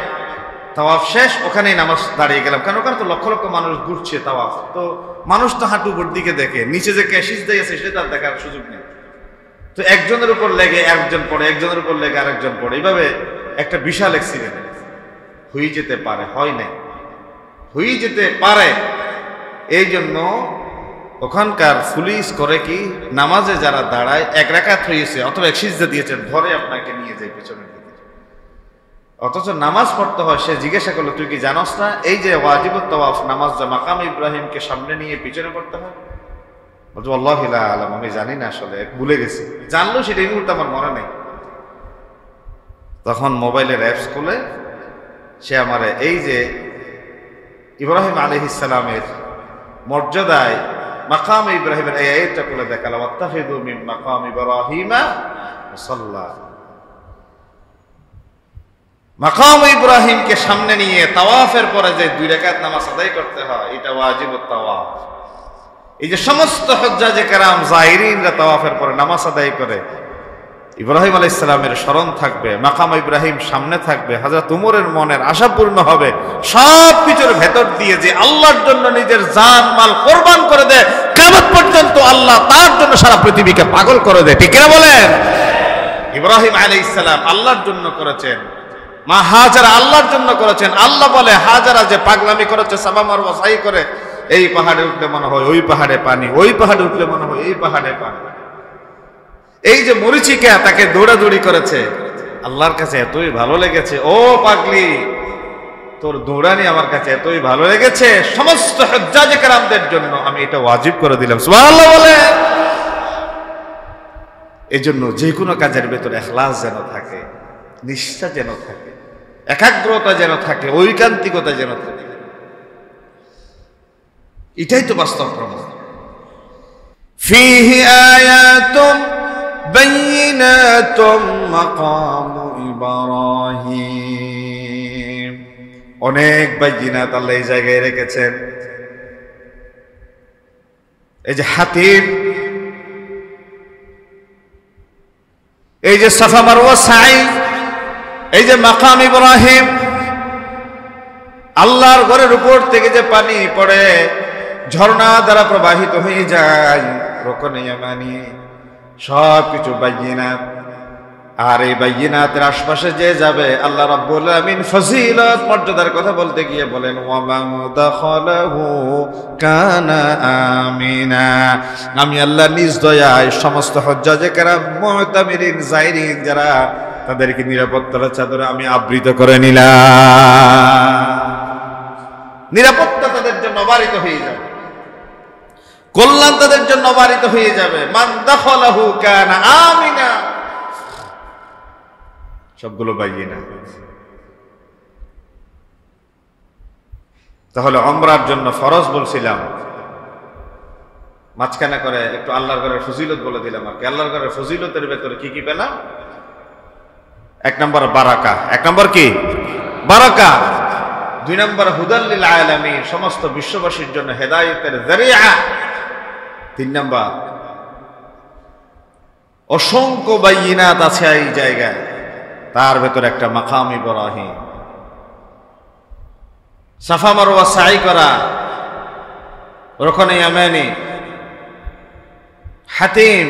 Speaker 1: তাওয়াফ শেষ ওখানেই নামাজ দাঁড়িয়ে গেলাম। কারণ ওখানে তো লক্ষ লক্ষ মানুষ ঘুরছে তাওয়াফ, তো মানুষ তো হাঁটু উপর দিকে দেখে, নিচে যে ক্যাশিস দিয়ে আছে সেটা তার দেখার সুযোগ নেই। তো একজনের উপর লেগে একজন পড়ে, একজনের উপর লেগে আরেকজন পড়ে, এইভাবে একটা বিশাল অ্যাক্সিডেন্ট হয়ে যেতে পারে, হয় নাই, হয়ে যেতে পারে। এই জন্য ওখানকার পুলিশ করে কি, নামাজে যারা দাঁড়ায় 1 রাকাত হয়েছে অথবা 1 সিজদা দিয়েছেন, ধরে আপনাকে নিয়ে যায় পিছনের দিকে। অথচ নামাজ পড়তে হয়। সে জিজ্ঞাসা করলো, তুই কি জানোস না এই যে ওয়াজিবুত তাওয়াফ নামাজ যা মাকাম ইব্রাহিমকে সামনে নিয়ে পিছনে পড়তে হয়? বলছে আল্লাহু লা আলাম, আমি জানি না, আসলে ভুলে গেছি। জানলো সেটা এই মুহূর্তে আমার মনে নেই। তখন মোবাইলের অ্যাপস খুলে সে আমারে এই যে ইব্রাহিম আলাইহিস সালামের মর্যাদায় মাকাম ইব্রাহিমের এই আয়াতটা খুলে দেখালো, ওয়াত্তাখিযু মিন মাকাম ইব্রাহিমা মুসাল্লা। মাকাম ইব্রাহিমকে সামনে নিয়ে তাওয়াফের পরে যে 2 রাকাত নামাজ আদায় করতে হয়, এটা ওয়াজিবুত তাওয়াফ। এই যে সমস্ত হুজ্জাজে কেরাম যাহিরিনরা তাওয়াফের পরে নামাজ আদায় করে, ইব্রাহিম আলাইহিস সালামের স্মরণ থাকবে, মাকাম ইব্রাহিম সামনে থাকবে, হযরত উমরের মনের আশা পূর্ণ হবে। সব কিছুর ভেতর দিয়ে যে আল্লাহর জন্য নিজের জান মাল কোরবান করে দেয়, কিয়ামত পর্যন্ত আল্লাহ তার জন্য সারা পৃথিবীকে পাগল করে দেয়। ঠিক কিনা বলেন? ইব্রাহিম আলাইহিস সালাম আল্লাহর জন্য করেছেন, মা হাজারা আল্লাহর জন্য করেছেন। আল্লাহ বলে হাজারা যে পাগলামি করেছে, সাফা মারওয়া সাই করে, এই পাহাড়ে উঠলে মনে হয় ওই পাহাড়ে পানি, ওই পাহাড়ে উঠলে মনে হয় এই পাহাড়ে পানি। এই যে মরিচিকা তাকে দৌড়াদৌড়ি করেছে, আল্লাহর কাছে এতই ভালো লেগেছে, ও পাগলি তোর দৌড়ানি আমার কাছে এতই ভালো লেগেছে, সমস্ত হুজ্জাজে কেরামদের জন্য আমি এটা ওয়াজিব করে দিলাম। সুবহানাল্লাহ বলে। এজন্য যে কোনো কাজের ভেতরে ইখলাস যেন থাকে, নিষ্ঠা যেন থাকে, একাগ্রতা যেন থাকে, ঐকান্তিকতা যেন থাকে। এটাই তো বাস্তব প্রমাণ। ফিহি আয়াতুম বাইয়িনাতুম মাকামু ইব্রাহিম। অনেক বাইয়িনাত আল্লাহ এই জায়গায় রেখেছেন। এই যে হাতিম, এই যে সাফা মারওয়া সাই, এই যে মাকাম ইব্রাহিম, আল্লাহর ঘরের উপর থেকে যে পানি পড়ে ঝর্ণা দ্বারা প্রবাহিত হয়ে যায়, রুকনে ইয়ামানি, সব কিছু বাইয়িনাত। আর এই বাইয়িনাতের আশপাশে যে যাবে, আল্লাহ রাব্বুল আমিন ফজিলত মর্যাদার কথা বলতে গিয়ে বলেন, ওয়া মান দাখালাহু কানা আমিনা। আমি আল্লাহ নিজ দয়ায় সমস্ত হুজ্জাজে কেরাম, মুতামিরিন, যায়রিন যারা, তাদেরকে নিরাপত্তার চাদরে আমি আবৃত করে নিলাম। নিরাপত্তা তাদের জন্য বারিত হয়ে যাবে, কল্যাণ তাদের জন্য বারিত হয়ে যাবে। মান দাখালাহু কানা আমিনা, সবগুলো বাইয়িনা। তাহলে উমরার জন্য ফরজ বলছিলাম, মাঝখানে করে একটু আল্লাহর ঘরের ফজিলত বলে দিলাম। আর কি আল্লাহর ঘরের ফজিলতের ভেতরে কি কি পেলাম? 1 নম্বর বারাকা। 1 নম্বর কি? বারাকা। 2 নম্বর হুদাল লিল আলামিন, সমস্ত বিশ্ববাসীর জন্য হেদায়েতের যারিয়া। 3 নম্বর অসংখ্য বাইয়িনাত আছে এই জায়গায়, তার ভেতরে একটা মাকাম ইব্রাহিম। সাফা মারওয়া সাই করা, রুকনে ইয়ামানি, হাতিম,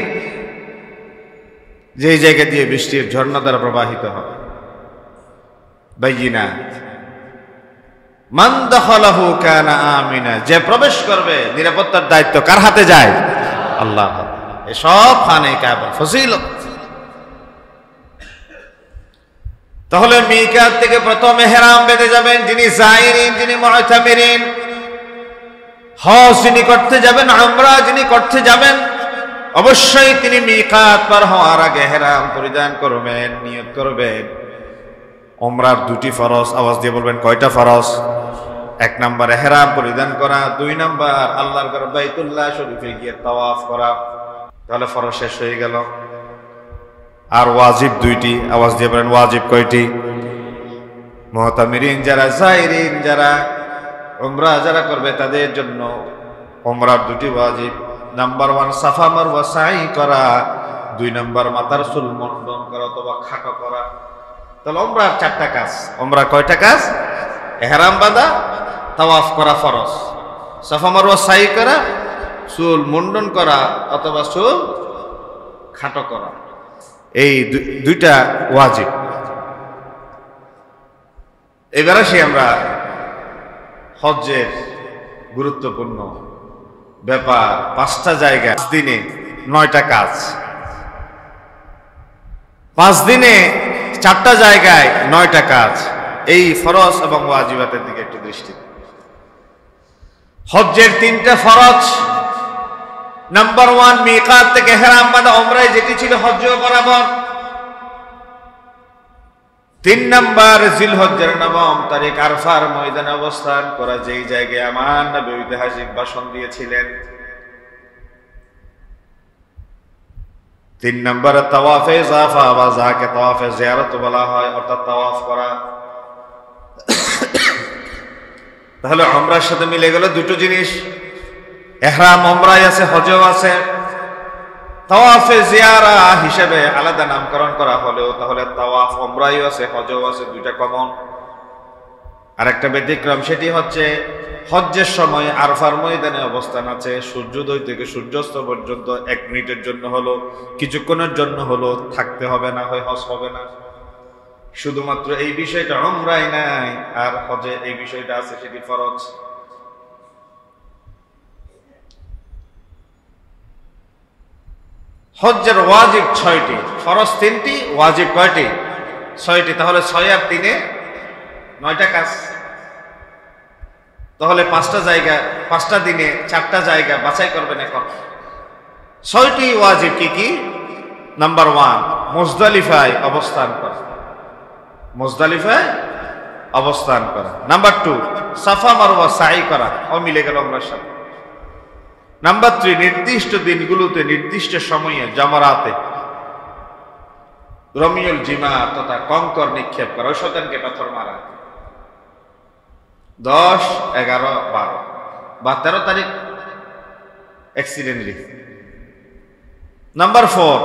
Speaker 1: যে জায়গা দিয়ে বৃষ্টির ঝর্ণা দ্বারা প্রবাহিত হবে, বাইয়িনাত। মান দাখালাহু কানা আমিনা, যে প্রবেশ করবে, নিরাপত্তার দায়িত্ব কার হাতে যায়? আল্লাহর হাতে। এসব খানে কাবা ফজিলত। তাহলে মিকাত থেকে প্রথম ইহরাম বেঁধে যাবেন যিনি যায়রিন, যিনি মুতামিরিন। হজ যিনি করতে যাবেন, উমরা যিনি করতে যাবেন, অবশ্যই তিনি মিকাত পার হওয়ার আগে ইহরাম পরিধান করবেন, নিয়ত করবেন। উমরার 2টি ফরজ, আওয়াজ দিয়ে বলবেন কয়টা ফরজ? 1 নম্বর ইহরাম পরিধান করা, 2 নম্বর আল্লাহর ঘর বাইতুল্লাহ শরীফে গিয়ে তাওয়াফ করা। তাহলে ফরজ শেষ হয়ে গেল। আর ওয়াজিব 2টি, আওয়াজ দিয়ে বলেন ওয়াজিব কয়টি? মুতামিরিন যারা, যায়রিন যারা, উমরা যারা করবে তাদের জন্য উমরার 2টি ওয়াজিব। নাম্বার 1 সাফা মারওয়া সাই করা, 2 নম্বর মাথার চুল মুন্ডন করা অথবা খাটো করা। তাহলে উমরার 4টা কাজ। উমরা কয়টা কাজ? ইহরাম বাঁধা, তাওয়াফ করা ফরজ, সাফা মারওয়া সাই করা, চুল মুন্ডন করা অথবা চুল খাটো করা, এই 2টা ওয়াজিব। এবার আসি আমরা হজ্জের গুরুত্বপূর্ণ ব্যাপার। 5টা জায়গা, 5 দিনে 9টা কাজ। 5 দিনে 4টা জায়গায় 9টা কাজ। এই ফরজ এবং ওয়াজিবাতের দিকে একটু দৃষ্টি। হজ্জের 3টা ফরজ। নাম্বার 1, মিকাত থেকে ইহরাম বাঁধা উমরায় যেটি ছিল হজ্জ বরাবর। 3 নাম্বার, জিলহজ্জের 9ম তারিখ আরফার ময়দানে অবস্থান করা, যেই জায়গায় আমার নবী ঐতিহাসিক ভাষণ দিয়েছিলেন। 3 নাম্বার, তাওয়াফে ইজাফা বা যাকে তাওয়াফে জিয়ারত বলা হয়, অর্থাৎ তাওয়াফ করা। তাহলে উমরার সাথে মিলে গেল দুটো জিনিস, ইহরাম উমরায় আছে, হজেও আছে। তাওয়াফে জিয়ারা হিসেবে আলাদা নামকরণ করা হলেও তাহলে তাওয়াফ উমরায়ও আছে, হজেও আছে, দুইটা কমন। আরেকটা ব্যতিক্রম, সেটি হচ্ছে হজ্জের সময় আরফার ময়দানে অবস্থান আছে, সূর্যোদয় থেকে সূর্যাস্ত পর্যন্ত 1 মিনিটের জন্য হলো, কিছুক্ষণের জন্য হলো থাকতে হবে না, হয় হজ হবে না। শুধুমাত্র এই বিষয়টা উমরায় নাই, আর হজে এই বিষয়টা আছে, সেটি ফরজ। হজ্জের ওয়াজিব 6টি, ফরজ 3টি, ওয়াজিব কয়টি? 6টি। তাহলে 6 আর 3-এ 9টা কাজ। তাহলে 5টা জায়গা, 5টা দিনে 4টা জায়গা বাছাই করবেন এখন। 6টি ওয়াজিব কি কি? নাম্বার 1, মুজদালিফায় অবস্থান করা, মুজদালিফায় অবস্থান করা। নাম্বার 2, সাফা মারওয়া সাই করা, ও মিলে গেল উমরার সাথে। নাম্বার 3, নির্দিষ্ট দিনগুলোতে নির্দিষ্ট সময়ে জামারাতে রমিউল জিমা তথা কঙ্কর নিক্ষেপ করা, ওই শয়তানকে পাথর মারা। 10, 11, 12 বা 13 তারিখ অ্যাক্সিডেন্টলি। নাম্বার 4,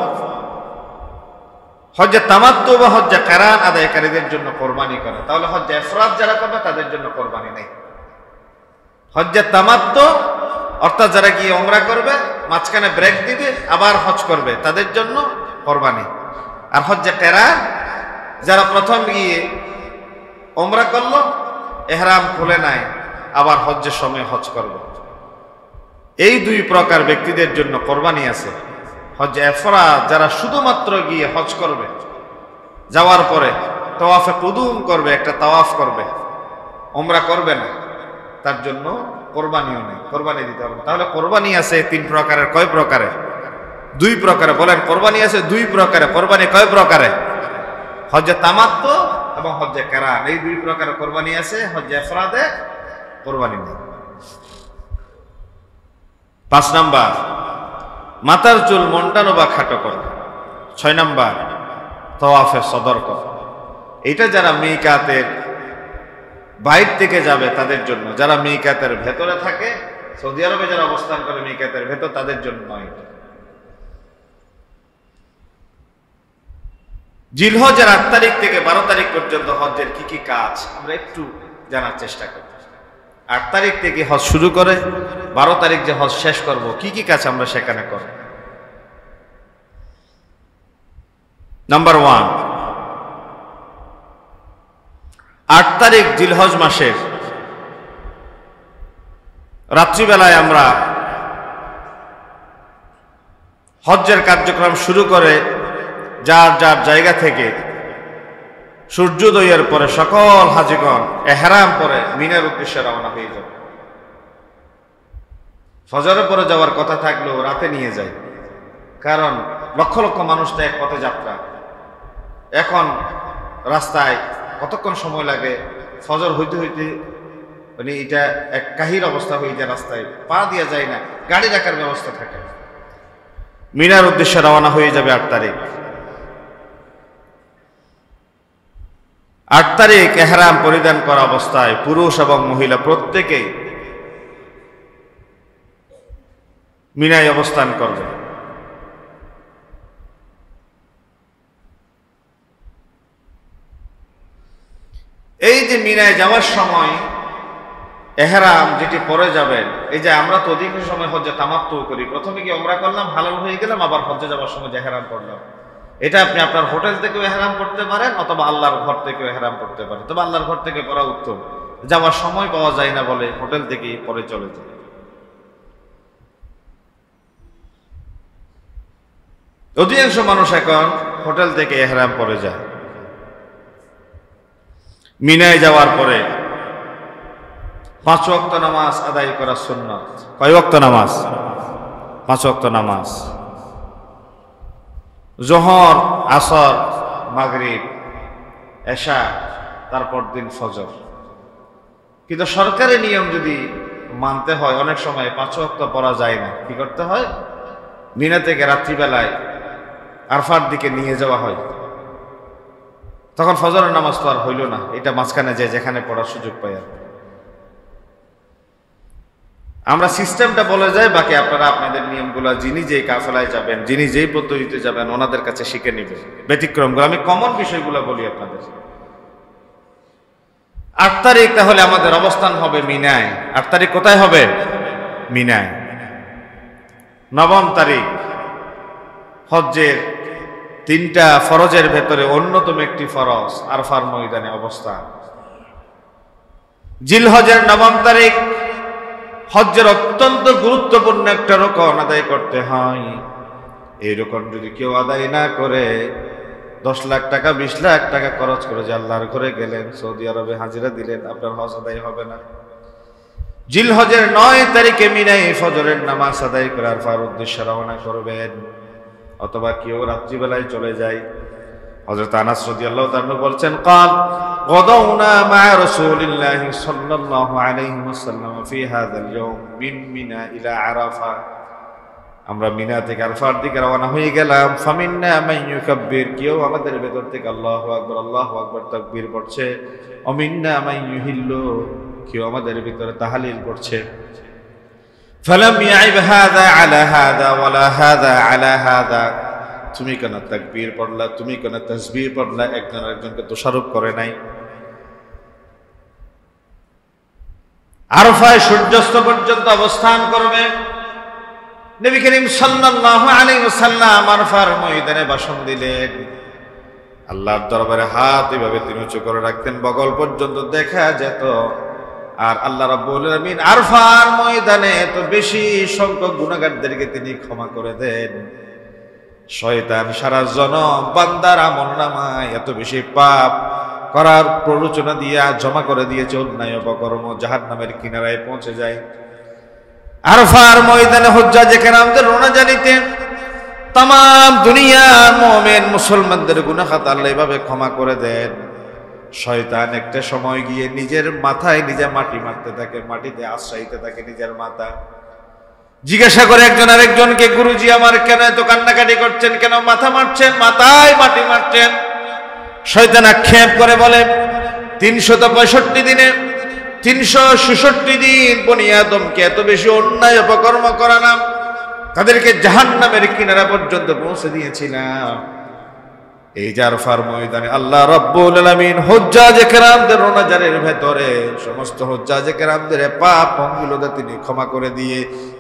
Speaker 1: হজ্জে তামাত্তু বা হজ্জে কিরান আদায়কারীদের জন্য কোরবানি করা। তাহলে হজ্জে ইফরাদ যারা করবে তাদের জন্য কোরবানি নেই। হজ্জে তামাত্তু অর্থাৎ যারা গিয়ে উমরা করবে, মাঝখানে ব্রেক দিবে, আবার হজ করবে, তাদের জন্য কোরবানি। আর হজ্জে কিরান যারা প্রথম গিয়ে উমরা করলো, ইহরাম খুলে নাই, আবার হজ্জের সময় হজ করবে, এই 2 প্রকার ব্যক্তিদের জন্য কোরবানি আছে। হজ্জে ইফরাদ যারা শুধুমাত্র গিয়ে হজ করবে, যাওয়ার পরে তাওয়াফে কুদুম করবে, একটা তাওয়াফ করবে, উমরা করবে না, তার জন্য কোরবানিও নেই, কোরবানি দিতে হবে। তাহলে কোরবানি আছে 3 প্রকারের। কয় প্রকারে? 2 প্রকারে। বলেন, কোরবানি আছে 2 প্রকারে। কোরবানি কয় প্রকারে? হজ্জে তামাত্তু এবং হজ্জে কিরান, এই 2 প্রকারের কোরবানি আছে। হজ্জে ইফরাদে কোরবানি নেই। 5 নাম্বার, মাথার চুল মন্ডানো বা খাটো করা। 6 নাম্বার, তাওয়াফে সদর করা। এটা যারা মিকাতের বাইরে থেকে যাবে তাদের জন্য, যারা মিকাতের ভেতরে থাকে, সৌদি আরবে যারা অবস্থান করে মিকাতের ভেতর, তাদের জন্য নয়। জিলহজের 8 তারিখ থেকে 12 তারিখ পর্যন্ত হজ্জের কি কি কাজ আমরা একটু জানার চেষ্টা করি। 8 তারিখ থেকে হজ শুরু করে 12 তারিখ যে হজ শেষ করব, কি কি কাজ আমরা সেখানে করব। নাম্বার 1, 8 তারিখ জিলহজ মাসের রাত্রিবেলায় আমরা হজ্জের কার্যক্রম শুরু করে যার যার জায়গা থেকে সূর্যোদয়ের পরে সকল হাজিগণ ইহরাম পরে মিনার উদ্দেশ্যে রওনা হয়ে যাবে। ফজরের পরে যাওয়ার কথা থাকলেও রাতে নিয়ে যায়, কারণ লক্ষ লক্ষ মানুষ তো এক পথে যাত্রা। এখন রাস্তায় কতক্ষণ সময় লাগে, ফজর হইতে হইতে মানে এটা এক কাহির অবস্থা হয়ে যায়, রাস্তায় পা দিয়া যায় না, গাড়ি রাখার ব্যবস্থা থাকে। মিনার উদ্দেশ্যে রওনা হয়ে যাবে 8 তারিখ। 8 তারিখ ইহরাম পরিধান করা অবস্থায় পুরুষ এবং মহিলা প্রত্যেকেই মিনায় অবস্থান করবে। এই যে মিনায় যাওয়ার সময় ইহরাম যেটি পরে যাবেন, এই যে আমরা তো অধিকাংশ সময় হজ্জে তামাত্তু করি, প্রথমে গিয়ে উমরা করলাম, হালাল হয়ে গেলাম, আবার হজ্জে যাওয়ার সময় যে ইহরাম করলাম, এটা আপনি আপনার হোটেল থেকেও ইহরাম করতে পারেন, অথবা আল্লাহর ঘর থেকেও ইহরাম করতে পারেন। তবে আল্লাহর ঘর থেকে করা উত্তম, যাওয়ার সময় পাওয়া যায় না বলে হোটেল থেকেই পরে চলে যায়। অধিকাংশ মানুষ এখন হোটেল থেকে ইহরাম পরে যায়। মিনায় যাওয়ার পরে 5 ওয়াক্ত নামাজ আদায় করা সুন্নাত। কয় ওয়াক্ত নামাজ? 5 ওয়াক্ত নামাজ, যোহর, আসর, মাগরিব, এশা, তারপর দিন ফজর। কিন্তু সরকারি নিয়ম যদি মানতে হয় অনেক সময় 5 ওয়াক্ত পড়া যায় না। কি করতে হয়? মিনা থেকে রাত্রিবেলায় আরফার দিকে নিয়ে যাওয়া হয়, তখন ফজরের নামাজ তো আর হইল না। এটা মাঝখানে যায় যেখানে পড়ার সুযোগ পাই। আর আমরা সিস্টেমটা বলে যাই, বাকি আপনারা আপনাদের নিয়মগুলো যিনি যেই কাফেলায় যাবেন, যিনি যেই পদ্ধতিতে যাবেন ওনাদের কাছে শিখে নেবেন ব্যতিক্রমগুলো। আমি কমন বিষয়গুলো বলি আপনাদের। 8 তারিখ তাহলে আমাদের অবস্থান হবে মিনায়। 8 তারিখ কোথায় হবে? মিনায়। 9 তারিখ হজ্জের 3টা ফরজের ভেতরে অন্যতম একটি ফরজ আরফার ময়দানে অবস্থান। জিলহজের 9 তারিখ হজ্জের অত্যন্ত গুরুত্বপূর্ণ একটা রকম আদায় করতে হয়। এই রকম যদি কেউ আদায় না করে 10 লাখ টাকা 20 লাখ টাকা খরচ করে যে আল্লাহর ঘরে গেলেন, সৌদি আরবে হাজিরা দিলেন, আপনার হজ আদায় হবে না। জিলহজের 9 তারিখে মিনায় ফজরের নামাজ আদায় করে আরফার উদ্দেশ্যে রওনা করবেন, অথবা কেউ রাত্রিবেলায় চলে যায়। হযরত আনাস রাদিয়াল্লাহু তাআলা বলছেন, قال غدونا مع رسول الله صلى الله عليه وسلم في هذا اليوم من منى الى عرفه। আমরা মিনা থেকে আরফার দিকে রওনা হয়ে গেলাম। ফামিন্না মান ইউকাব্বির, কেউ আমাদের ভেতর থেকে আল্লাহু আকবার তাকবীর পড়ছে। অমিন্না মান ইউহিল্লু, কেউ আমাদের ভিতরে তাহলিল পড়ছে। ফালাম ইয়াইব হাযা আলা হাযা ওয়ালা হাযা আলা হাযা, তুমি কেন তাকবীর পড়লা, তুমি কেন তাসবিহ পড়লা, একজন আরেকজনকে দোষারোপ করে নাই। আরফায় সূর্যাস্ত পর্যন্ত অবস্থান করবে। নবী করিম সাল্লাল্লাহু আলাইহি ওয়াসাল্লাম আরফার ময়দানে ভাষণ দিলেন। আল্লাহর দরবারে হাত এভাবে তিনি উঁচু করে রাখতেন, বগল পর্যন্ত দেখা যেত। আর আল্লাহ রাব্বুল আলামিন আরফার ময়দানে এত বেশি সংখ্যক গুনাহগারদেরকে তিনি ক্ষমা করে দেন। শয়তান সারা জনম বান্দার আমলনামায় এত বেশি পাপ করার প্ররোচনা দিয়ে জমা করে দিয়েছে, অন্যায় অপকর্ম জাহান্নামের কিনারায় পৌঁছে যায়। আরফার ময়দানে হুজ্জাজে কেরামদের রোনা জানিতেন। তাম দুনিয়ার মুমিন মুসলমানদের গুনাহ খাতা আল্লাহ এভাবে ক্ষমা করে দেন। শয়তান একটা সময় গিয়ে নিজের মাথায় নিজে মাটি মারতে থাকে, মাটিতে আশ্রাইতে থাকে নিজের মাথা। জিজ্ঞাসা করে একজন আরেকজনকে, গুরুজি আমার কেন এত কান্নাকাটি করছেন, কেন মাথা মারছেন, মাথায় মাটি মারছেন? শয়তান আক্ষেপ করে বলে, 365 দিনে 366 দিন বনি আদমকে এত বেশি অন্যায় অপকর্ম করালাম, তাদেরকে জাহান্নামের কিনারা পর্যন্ত পৌঁছে দিয়েছিলাম। এই আরফার ময়দানে আল্লাহ রাব্বুল আলামিন হুজ্জাজে কেরামদের রোনাজারের ভেতরে সমস্ত হুজ্জাজে কেরামদের পাপগুলোকে তিনি ক্ষমা করে দিয়ে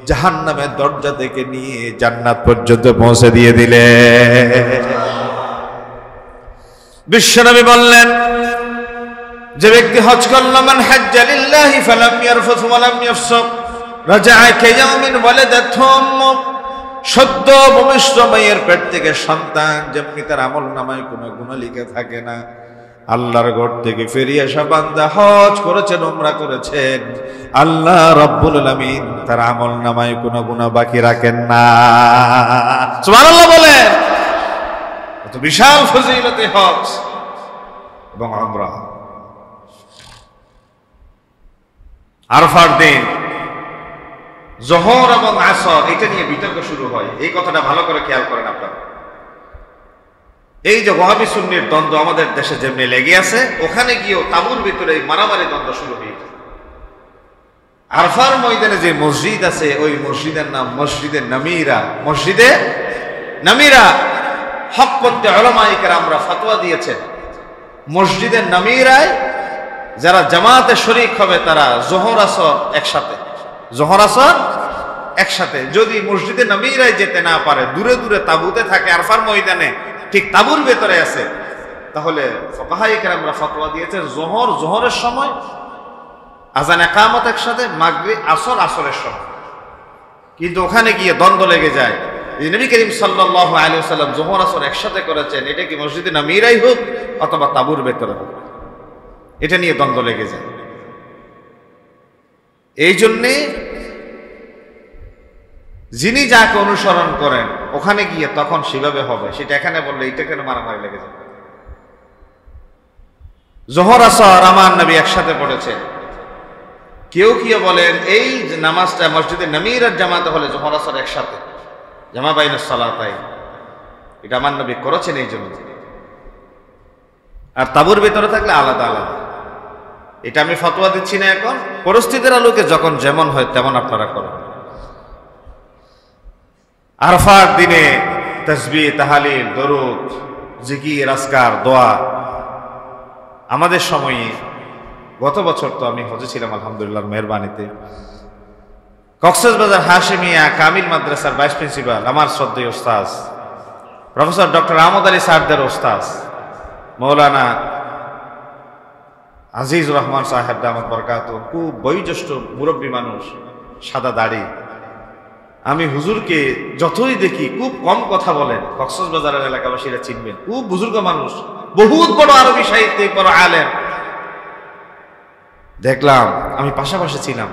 Speaker 1: জাহান্নামের দরজা থেকে নিয়ে জান্নাত পর্যন্ত পৌঁছে দিয়ে দিলেন। বিশ্বনবী বললেন, যে ব্যক্তি হজ করল, মান হাজ্জা লিল্লাহি ফালাম ইয়ারফুস ওয়া লাম ইয়াফসুক রাজা'a কায়াউমিন ওয়ালাদাতহু উম্মুহ। সদ্য ভূমিষ্ঠ মায়ের পেট থেকে সন্তান যেমনি তার আমল নামায় কোনো গুনাহ লিখে থাকে না, আল্লাহর ঘর থেকে ফিরে আসা বান্দা হজ করেছেন, উমরা করেছেন, আল্লাহ রাব্বুল আলামিন তার আমল নামায় কোনো গুনাহ বাকি রাখেন না। সুবহানাল্লাহ বলেন। এত বিশাল ফজিলতে হজ এবং উমরা। আরফার দিন জোহর এবং আসর এটা নিয়ে বিতর্ক শুরু হয়। এই কথাটা ভালো করে খেয়াল করেন আপনারা। এই যে ওয়াহাবি সুন্নির দ্বন্দ্ব আমাদের দেশে যেমনি লেগে আছে, ওখানে গিয়েও তাবুর ভিতরে এই মারামারি দ্বন্দ্ব শুরু হয়ে যায়। আরফার ময়দানে যে মসজিদ আছে, ওই মসজিদের নাম মসজিদে নামিরা। মসজিদে নামিরা হকপন্থী উলামায়ে কেরামরা ফতোয়া দিয়েছেন, মসজিদে নামিরায় যারা জামাতে শরীক হবে তারা জোহর আসর একসাথে, জোহর আসর একসাথে। যদি মসজিদে নামিরায় যেতে না পারে, দূরে দূরে তাবুতে থাকে, আরফার ময়দানে ঠিক তাবুর ভেতরে আছে, তাহলে ফুকাহায়ে কেরামরা ফতোয়া দিয়েছেন জোহরের সময় আযান ইকামত একসাথে, মাগরিব আসর আসরের সময়। কিন্তু ওখানে গিয়ে দ্বন্দ্ব লেগে যায়। নবী করিম সাল্লাল্লাহু আলাইহি ওয়াসাল্লাম জোহর আসর একসাথে করেছেন, এটা কি মসজিদে নামিরাই হোক অথবা তাবুর ভেতরে হোক? এটা নিয়ে দ্বন্দ্ব লেগে যায়। এই জন্যে যিনি যাকে অনুসরণ করেন ওখানে গিয়ে তখন সেভাবে হবে, সেটা এখানে বললে এটা কেন মারামারি লেগে যাবে। জোহর আসর আমার নবী একসাথে পড়েছে। কেউ কেউ বলেন এই নামাজটা মসজিদে নমিরাত জামাতে হলে জোহর আসর একসাথে, জামা বাইনাস সালাতাই, এটা আমার নবী করেছেন এই জন্য। আর তাবুর ভিতরে থাকলে আলাদা আলাদা। এটা আমি ফতোয়া দিচ্ছি না, এখন পরিস্থিতির আলোকে যখন যেমন হয় তেমন আপনারা করেন। আরফার দিনে তাসবিহ, তাহলিল, দরুদ, জিকির, আজকার, দোয়া। আমাদের সময়ে গত বছর তো আমি হজে ছিলাম আলহামদুলিল্লাহর মেহরবানিতে। কক্সবাজার হাশেমিয়া কামিল মাদ্রাসার ভাইস প্রিন্সিপাল আমার শ্রদ্ধেয় ওস্তাদ প্রফেসর ডক্টর আহমদ আলী সারদার ওস্তাদ মৌলানা আজিজুর রহমান সাহেব দামাত বরকাতুহু, খুব বয়োজ্যেষ্ঠ মুরব্বী মানুষ, সাদা দাড়ি। আমি হুজুরকে যতই দেখি খুব কম কথা বলেন, কক্সবাজারের এলাকাবাসীরা চিনবেন, খুব বুজুর্গ মানুষ, বহুত বড় আরবি সাহিত্যিক, বড় আলেম। দেখলাম, আমি পাশাপাশি ছিলাম।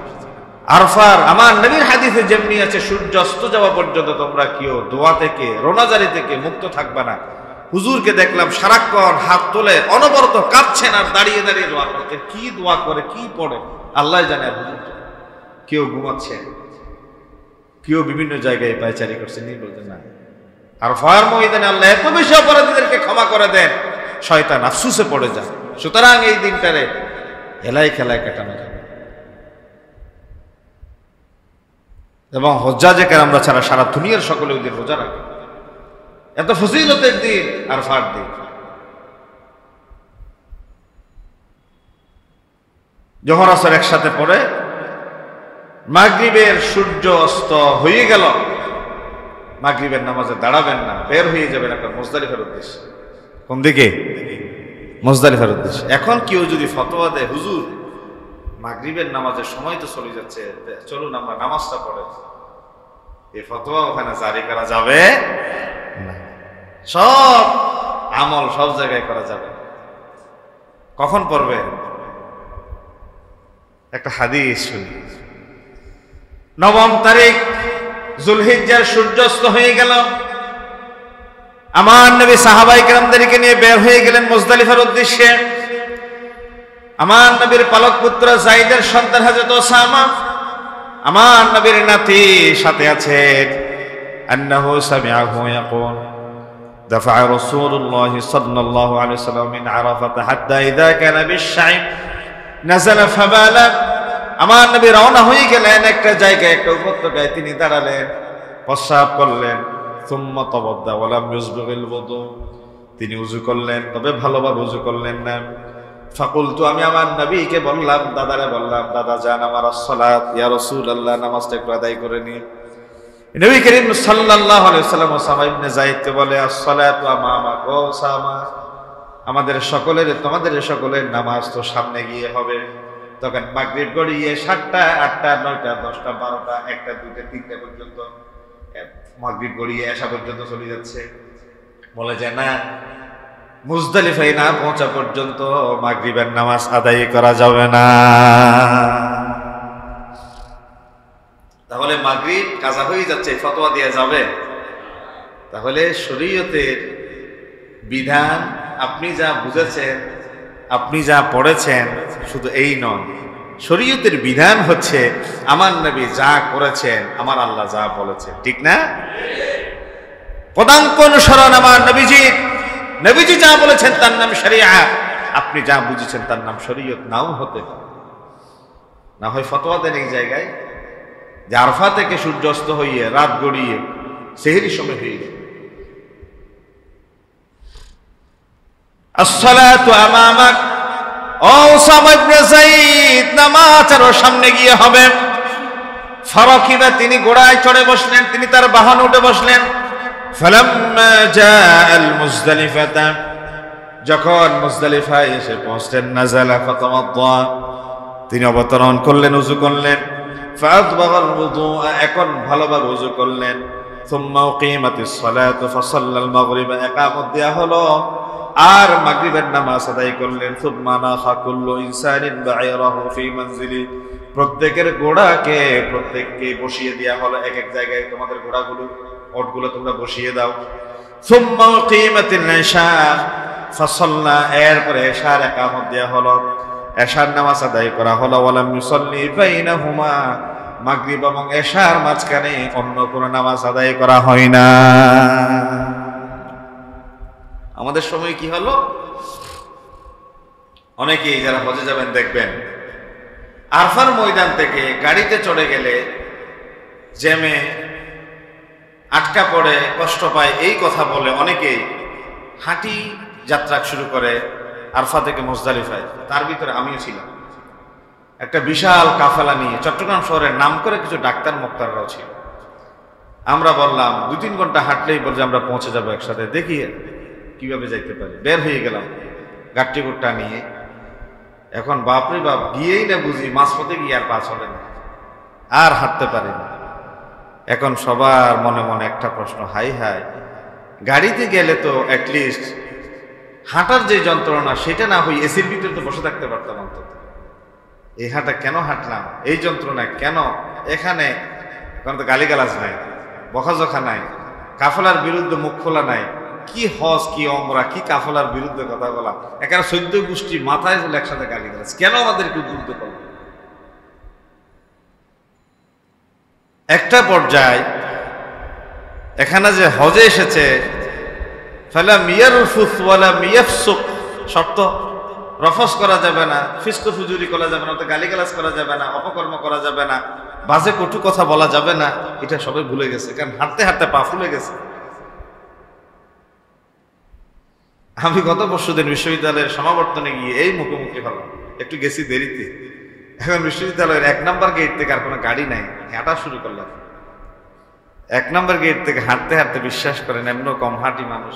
Speaker 1: আরফার আমার নবীর হাদিসে যেমনি আছে সূর্য অস্ত যাওয়া পর্যন্ত তোমরা কেউ দোয়া থেকে, রোনাজারি থেকে মুক্ত থাকবা না। হুজুরকে দেখলাম সারাক্ষণ হাত তোলে, অনবরত কাঁদছেন আর দাঁড়িয়ে দাঁড়িয়ে দোয়া করছেন। কি দোয়া করে, কি পড়ে আল্লাহ জানে। আর হুজুর কেউ ঘুমাচ্ছেন, কেউ বিভিন্ন জায়গায় পায়চারি করছেন, বলতেন না। আর ফায়ার ময়দানে আল্লাহ এত বেশি অপরাধীদেরকে ক্ষমা করে দেন, শয়তান আফসুসে পড়ে যায়। সুতরাং এই দিনটারে হেলায় খেলায় কাটানো যাবে। এবং হজ্জাজে কেরামরা ছাড়া সারা দুনিয়ার সকলে ওই দিন রোজা রাখে। এত ফজিলতের দিন আরফার দিন। জোহর আসর একসাথে পড়ে মাগরিবের সূর্য অস্ত হয়ে গেল, মাগরিবের নামাজে দাঁড়াবেন না, বের হয়ে যাবেন একটা মুজদালিফার উদ্দেশ্যে। কোন দিকে? মুজদালিফার উদ্দেশ্যে। এখন কেউ যদি ফতোয়া দেয় হুজুর মাগরিবের নামাজের সময় তো চলে যাচ্ছে, চলুন আমরা নামাজটা পড়ে, এই ফতোয়া ওখানে জারি করা যাবে না। সব আমল সব জায়গায় করা যাবে। কখন পড়বে? একটা হাদিস শুনি। 9 তারিখ যুলহিজ্জার সূর্যাস্ত হয়ে গেল। আমার নবী সাহাবায়ে কেরামদেরকে নিয়ে বের হয়ে গেলেন মুজদালিফার উদ্দেশ্যে। আমার নবীর পালক পুত্র যায়েদের সন্তান হযরত ওসামা, আমার নবীর নাতি সাথে আছেন। আন্নাহু সামিআহু ইয়াকুল দাফা রাসূলুল্লাহ সাল্লাল্লাহু আলাইহি ওয়াসাল্লাম মিন আরাফাত হাত্তা ইযা কানা বিশ-শাইব নাযালা ফাবালা। আমার নবী রওনা হয়ে গেলেন একটা জায়গায়, একটা উপত্যকায়। তিনি দাঁড়ালেন, প্রস্রাব করলেন। সুম্মা তাওয়াদ্দা ওয়া লাম ইউসবিগিল ওযু, তিনি ওযু করলেন তবে ভালোভাবে ওযু করলেন না। ফাকুলতু, আমি আমার নবীকে বললাম, দাদারে বললাম, দাদা যান আমার আসসালাত ইয়া রাসূলুল্লাহ, নামাজটা একটু আদায় করে নি। নবী করিম সাল্লাল্লাহু আলাইহি ওয়াসাল্লাম ওসামা ইবনে যায়েদকে বলে, আসসালাতু আমামাক, ও ওসামা আমাদের সকলের, তোমাদের সকলের নামাজ তো সামনে গিয়ে হবে। তখন মাগরিব গড়িয়ে 7টা, 8টা, 9টা, 10টা, 12টা, 1টা, 2টা, 3টা পর্যন্ত, মাগরিব গড়িয়ে এশা পর্যন্ত চলে যাচ্ছে। বলে যে না, মুজদালিফায় না পৌঁছা পর্যন্ত মাগরিবের নামাজ আদায় করা যাবে না। তাহলে মাগরিব কাজা হয়ে যাচ্ছে, ফতোয়া দেয়া যাবে? তাহলে শরীয়তের বিধান আপনি যা বুঝেছেন, আপনি যা পড়েছেন, শুধু এই নয়, শরীয়তের বিধান হচ্ছে আমার নবী যা করেছেন, আমার আল্লাহ যা বলেছেন, ঠিক না? পদাঙ্ক অনুসরণ আমার নবীজি, নবীজি যা বলেছেন তার নাম শরিয়াত, আপনি যা বুঝেছেন তার নাম শরীয়ত নাও হতে পারে। না হয় ফতোয়া দেন এই জায়গায় যে আরফা থেকে সূর্যাস্ত হইয়ে রাত গড়িয়ে সেহরির সময় হয়ে গেল। আসসালাতু আমামাক, ও ওসামা ইবনে যায়েদ নামাজ আরো সামনে গিয়ে হবে। ফারাকিবা, তিনি ঘোড়ায় চড়ে বসলেন, তিনি তার বাহনে উঠে বসলেন। ফালাম্মা জাআল মুজদালিফাতা, যখন মুজদালিফায় এসে পৌঁছলেন, নাযালা ফাতাওয়াদ্দা, তিনি অবতরণ করলেন, ওযু করলেন। ফাআদবাগাল ওযুআ, এখন ভালোভাবে ওযু করলেন। সুম্মা উকিমাতিস সালাতু ফাসাল্লাল মাগরিবা, ইকামত দেয়া হলো। আর মাগরিবের নামাজ আদায় করলেন। সুম্মা নাখা কুল্লু ইনসানিন বা'ইরাহু ফি মানজিলি, প্রত্যেকের ঘোড়াকে প্রত্যেককে বসিয়ে দেওয়া হলো এক এক জায়গায়, তোমাদের ঘোড়াগুলো ওটগুলো তোমরা বসিয়ে দাও। সুম্মা কিমাতিল ইশা ফাসাল্লা, এরপরে এশার ইকামত দেওয়া হলো, এশার নামাজ আদায় করা হলো। ওয়ালাম ইউসাল্লি বাইনাহুমা, মাগরিব এবং এশার মাঝখানে অন্য কোনো নামাজ আদায় করা হয় না। আমাদের সময় কি হলো, অনেকেই যারা হজে যাবেন দেখবেন আরফার ময়দান থেকে গাড়িতে চড়ে গেলে জ্যামে আটকা পড়ে কষ্ট পায় এই কথা বলে অনেকেই হাঁটি যাত্রা শুরু করে আরফা থেকে মুজদালিফায়। তার ভিতরে আমিও ছিলাম। একটা বিশাল কাফেলা নিয়ে চট্টগ্রাম শহরের নাম করে কিছু ডাক্তার মোক্তাররাও ছিল। আমরা বললাম 2-3 ঘন্টা হাঁটলেই বলছে আমরা পৌঁছে যাবো একসাথে, দেখি কিভাবে যাইতে পারি। বের হয়ে গেলাম গাট্টি গুট্টা নিয়ে। এখন বাপরে বাপ, গিয়েই না বুঝি মাঝপথে গিয়ে আর পা চলে না, আর হাঁটতে পারি না। এখন সবার মনে মনে একটা প্রশ্ন, হাই হাই, গাড়িতে গেলে তো অ্যাটলিস্ট হাঁটার যে যন্ত্রণা সেটা না হই এসির ভিতরে তো বসে থাকতে পারতাম অন্তত। এই হাঁটা কেন হাঁটলাম, এই যন্ত্রণা কেন এখানে? কারণ তো গালিগালাজ নাই, বকাঝকা নাই, কাফেলার বিরুদ্ধে মুখ খোলা নাই। কি হজ, কি ওমরা, কি কাফেলার বিরুদ্ধে কথা বলা, এখানে 14 গোষ্ঠী মাথায় চলে একসাথে গালিগালাজ, কেন আমাদেরকে উদ্বুদ্ধ করলো? একটা পর্যায়ে এখানে যে হজে এসেছে ফালাম ইয়ারফুস ওয়ালাম ইয়াফসুক, শর্ত রফস করা যাবে না, ফিস্ক ফুজুরি করা যাবে না, গালিগালাজ করা যাবে না, অপকর্ম করা যাবে না, বাজে কটু কথা বলা যাবে না। এটা সবাই ভুলে গেছে, কারণ হাঁটতে হাঁটতে পা ফুলে গেছে। আমি গত পরশুদিন বিশ্ববিদ্যালয়ের সমাবর্তনে গিয়ে এই মুখোমুখি হলাম, একটু গেছি দেরিতে। এখন বিশ্ববিদ্যালয়ের 1 নম্বর গেট থেকে আর কোনো গাড়ি নাই, হাঁটা শুরু করলাম। 1 নম্বর গেট থেকে হাঁটতে হাঁটতে, বিশ্বাস করেন এমন কম হাঁটি মানুষ,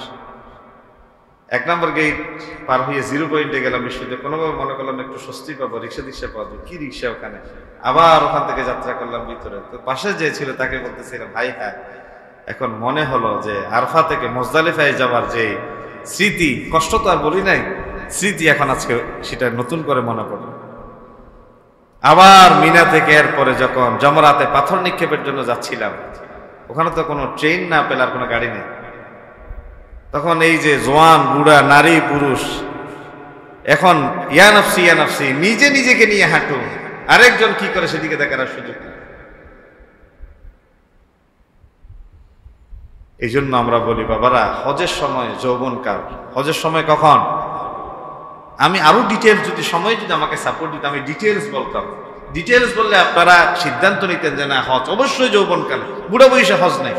Speaker 1: 1 নম্বর গেট পার হয়ে 0 পয়েন্টে গেলাম বিশ্ববিদ্যালয়। কোনোভাবে মনে করলাম একটু স্বস্তি পাবো, রিক্সা পাবো, কি রিক্সা ওখানে। আবার ওখান থেকে যাত্রা করলাম ভিতরে। তো পাশে যে ছিল তাকে বলতেছিলাম, ভাই হ্যাঁ, এখন মনে হলো যে আরফা থেকে মুজদালিফায় যাওয়ার যে স্মৃতি, কষ্ট তো আর বলি নাই, স্মৃতি এখন আজকে সেটা নতুন করে মনে পড়ল। আবার মিনা থেকে এরপরে যখন জমরাতে পাথর নিক্ষেপের জন্য যাচ্ছিলাম, ওখানে তো কোনো ট্রেন না পেলে আর কোনো গাড়ি নেই। তখন এই যে জওয়ান বুড়া নারী পুরুষ এখন ইয়ানফসি নিজে নিজেকে নিয়ে হাঁটু, আরেকজন কি করে সেদিকে দেখার সুযোগ নেই। এই জন্য আমরা বলি বাবারা, হজের সময় যৌবনকাল। হজের সময় কখন? আমি আরো ডিটেলস যদি সময় যদি আমাকে সাপোর্ট দিত আমি ডিটেলস বলতাম। ডিটেলস বললে আপনারা সিদ্ধান্ত নিতেন যে না, হজ অবশ্যই যৌবনকালে, বুড়া বয়সে হজ নেই।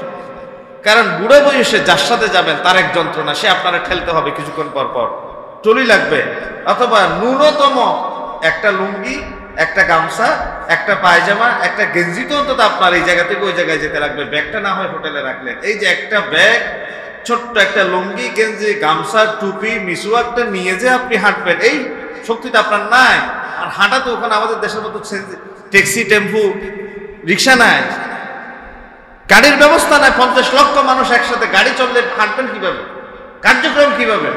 Speaker 1: কারণ বুড়া বয়সে যার সাথে যাবেন তার এক যন্ত্রণা, সে আপনারা ঠেলতে হবে কিছুক্ষণ পর পর, টলি লাগবে, অথবা ন্যূনতম একটা লুঙ্গি, একটা গামছা, একটা পায়জামা, একটা গেঞ্জি তো অন্তত আপনার এই জায়গা থেকে ওই জায়গায় যেতে লাগবে। ব্যাগটা না হয় হোটেলে রাখলেন, এই যে একটা ব্যাগ, ছোট্ট একটা লুঙ্গি, গেঞ্জি, গামছা, টুপি, মিসওয়াকটা নিয়ে যে আপনি হাঁটবেন, এই শক্তিটা আপনার নাই। আর হাঁটা তো ওখানে আমাদের দেশের মতো ট্যাক্সি, টেম্পু, রিক্সা নাই, গাড়ির ব্যবস্থা নাই। 50 লক্ষ মানুষ একসাথে গাড়ি চললে হাঁটবেন কিভাবে, কার্যক্রম কিভাবে?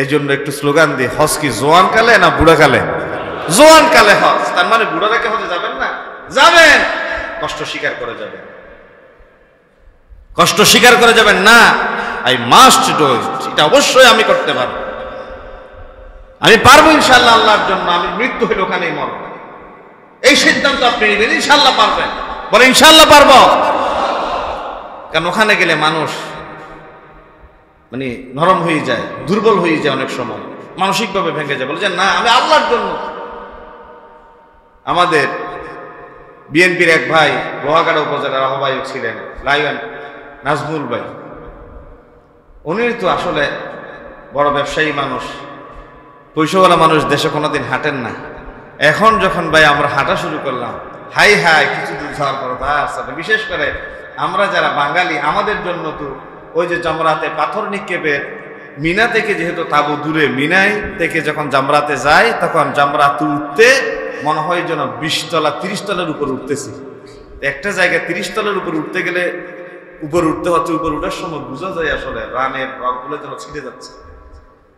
Speaker 1: এই জন্য একটু স্লোগান দিই, হজ কি জোয়ান কালে না বুড়া কালে? জোয়ান কালে হজ। তার মানে বুড়া রেখে হজে যাবেন না? যাবেন, কষ্ট স্বীকার করে যাবেন, কষ্ট স্বীকার করে যাবেন না। আই মাস্ট ডু ইট, এটা অবশ্যই আমি করতে পারবো, আমি পারবো ইনশাআল্লাহ আল্লাহর জন্য, আমি মৃত্যু হইলে ওখানেই মরবো, এই সিদ্ধান্ত আপনি নেবেন। ইনশাআল্লাহ পারবেন, বলে ইনশাআল্লাহ পারবো। কারণ ওখানে গেলে মানুষ মানে নরম হয়ে যায়, দুর্বল হয়ে যায়, অনেক সময় মানসিকভাবে ভেঙে যায়, বলে যে না আমি আল্লাহর জন্য। আমাদের বিএনপির এক ভাই লোহাগাড়া উপজেলার আহ্বায়ক ছিলেন লাইওয়ান নাজমুল ভাই, উনি তো আসলে বড় ব্যবসায়ী মানুষ, পয়সাওয়ালা মানুষ, দেশে কোনোদিন হাঁটেন না। এখন যখন ভাই আমরা হাঁটা শুরু করলাম, হাই হাই কিছু দূর যাওয়ার পর তার সাথে, বিশেষ করে আমরা যারা বাঙালি, আমাদের জন্য তো ওই যে জামরাতে পাথর নিক্ষেপের মিনা থেকে যেহেতু তাবু দূরে, মিনাই থেকে যখন জামরাতে যায় তখন জামরাতে উঠতে মনে হয় যেন 20 তলা 30 তলার উপর উঠতেছি। একটা জায়গায় 30 তলার উপর উঠতে গেলে উপর উঠতে হচ্ছে, উপর উঠার সময় বোঝা যায় আসলে রানের রগগুলো যেন ছিঁড়ে যাচ্ছে।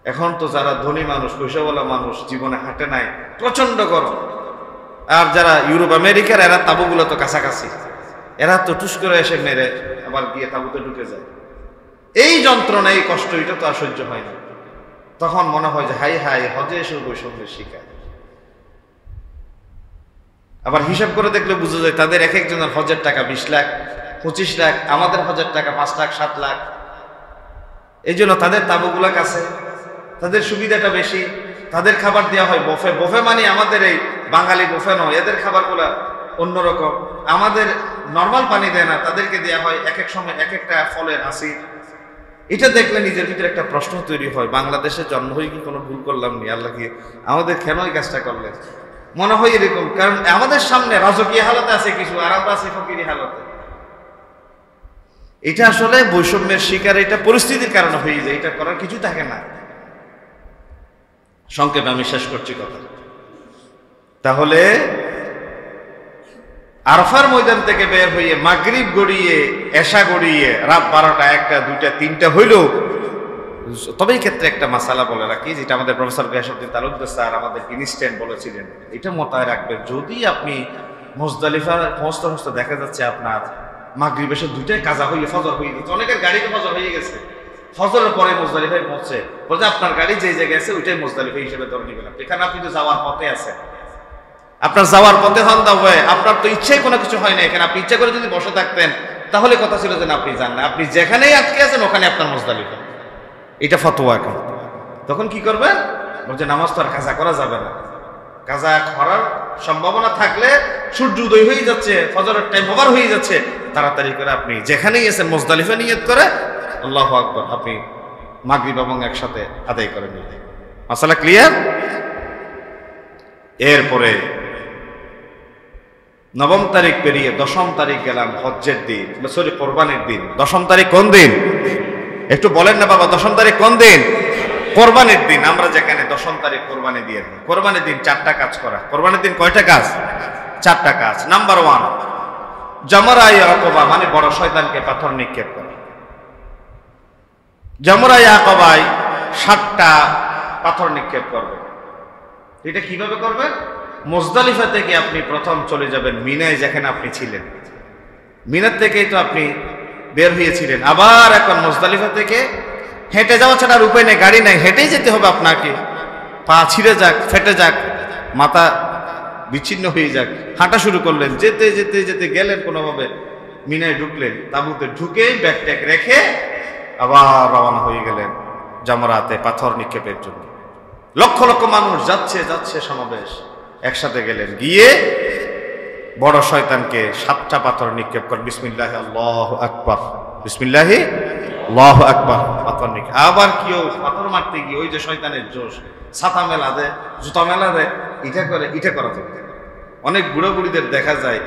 Speaker 1: এখন তো যারা ধনী মানুষ, পয়সাওয়ালা মানুষ, জীবনে হাঁটে নাই, প্রচন্ড গরম। আর যারা ইউরোপ আমেরিকার, এরা তাঁবুগুলো তো কাছাকাছি, এরা তো টুস করে এসে মেরে আবার গিয়ে তাঁবুতে ঢুকে যায়। এই যন্ত্রণা, এই কষ্ট, এটা তো আর সহ্য হয় না। তখন মনে হয় যে হাই হাই, হজে এসে বৈষম্যের শিকার। আবার হিসাব করে দেখলে বোঝা যায় তাদের এক একজনের হজের টাকা 20 লাখ, 25 লাখ, আমাদের হজের টাকা 5 লাখ, 7 লাখ। এই জন্য তাদের তাঁবুগুলা কাছে, তাদের সুবিধাটা বেশি, তাদের খাবার দেওয়া হয় বফে। বফে মানে আমাদের এই বাঙালি বফে নয়, এদের খাবারগুলা অন্যরকম। আমাদের নর্মাল পানি দেয় না, তাদেরকে দেওয়া হয় এক এক সময় এক একটা ফলের আসি। এটা দেখলে নিজের ভিতরে একটা প্রশ্ন তৈরি হয়, বাংলাদেশে জন্ম হয়ে কি কোনো ভুল করলাম নি? আল্লাহ কি আমাদের কেন এই কাজটা করলেন? মনে হয় এরকম, কারণ আমাদের সামনে রাজকীয় হালতে আছে কিছু, আর আমরা আছি ফকিরি হালতে। এটা আসলে বৈষম্যের শিকার, এটা পরিস্থিতির কারণে হয়ে যায়, এটা করার কিছু থাকে না। সংক্ষেপে আমি শেষ করছি কথা। তাহলে আরফার ময়দান থেকে বের হয়ে মাগরিব গড়িয়ে, এশা গড়িয়ে, রাত 12টা, 1টা, 2টা, 3টা হইল। তবে এই ক্ষেত্রে একটা মাসালা বলে রাখি, যেটা আমাদের প্রফেসর গিয়াসউদ্দিন তালুকদার স্যার আমাদের ইনস্ট্যান্ট বলেছিলেন, এটা মোতায় রাখবেন। যদি আপনি মুজদালিফা পৌঁছতে দেখা যাচ্ছে আপনার মাগরিব এসে 2টায় কাজা হয়ে ফজর হয়ে গেছে, অনেকের গাড়িতে ফজর হয়ে গেছে, ফজরের পরে মুজদালিফায় পৌঁছে বলছে আপনার গাড়ি যে জায়গায় আছে ওইটাই মুজদালিফা হিসেবে ধরে নিবেন। এখানে আপনি তো যাওয়ার পথে আছেন, আপনার যাওয়ার পথে হন দা হয়ে, আপনার তো ইচ্ছাই কোনো কিছু হয় না এখানে। আপনি ইচ্ছা করে যদি বসে থাকতেন তাহলে কথা ছিল যে আপনি যান না, আপনি যেখানেই আটকে আছেন ওখানে আপনার মুজদালিফা। এটা ফতোয়া। এখন তখন কি করবেন? বলছে নামাজ তো আর কাজা করা যাবে না। কাজা করার সম্ভাবনা থাকলে সূর্য উদয় হয়ে যাচ্ছে, ফজরের টাইম ওভার হয়ে যাচ্ছে, তাড়াতাড়ি করে আপনি যেখানেই আছেন মুজদালিফা নিয়ত করে আল্লাহু আকবার আপনি মাগরিব এবং একসাথে আদায় করে নিলেন। মাসালা ক্লিয়ার? এরপরে 9 তারিখ পেরিয়ে 10ম তারিখ গেলাম, হজ্জের দিন, সরি কোরবানির দিন। 10ম তারিখ কোন দিন? একটু বলেন না বাবা, 10ম তারিখ কোন দিন? কোরবানির দিন। আমরা যেখানে 10ম তারিখ কোরবানি দিয়ে দিই। কোরবানির দিন 4টা কাজ করা। কোরবানির দিন কয়টা কাজ? 4টা কাজ। নাম্বার 1, জামরায়ে আকাবা মানে বড় শয়তানকে পাথর নিক্ষেপ করা। জামরায়ে আকাবায় 7টা পাথর নিক্ষেপ করবে। এটা কিভাবে করবেন? মুজদালিফা থেকে আপনি প্রথম চলে যাবেন মিনায়, যেখানে আপনি ছিলেন। মিনার থেকেই তো আপনি বের হয়েছিলেন। আবার এখন মুজদালিফা থেকে হেঁটে যাওয়া ছাড়া আর উপায় নেই, গাড়ি নাই, হেঁটেই যেতে হবে আপনাকে। পা ছিঁড়ে যাক, ফেটে যাক, মাথা বিচ্ছিন্ন হয়ে যাক, হাঁটা শুরু করলেন। যেতে যেতে যেতে গেলেন কোনোভাবে, মিনায় ঢুকলেন, তাঁবুতে ঢুকে ব্যাগ ট্যাগ রেখে আবার রওনা হয়ে গেলেন জামরাতে পাথর নিক্ষেপের জন্য। লক্ষ লক্ষ মানুষ যাচ্ছে যাচ্ছে সমাবেশ, একসাথে গেলেন, গিয়ে বড় শয়তানকে 7টা পাথর নিক্ষেপ করেন। বিসমিল্লাহি আল্লাহু আকবার, বিসমিল্লাহি আল্লাহু আকবার, পাথর নিক্ষেপ। আবার কেউ পাথর মারতে গিয়ে ওই যে শয়তানের জোশ, ছাতা মেলা দেয়, জুতা মেলা দেয়, এটা করা যাবে। অনেক বুড়ো বুড়িদের দেখা যায়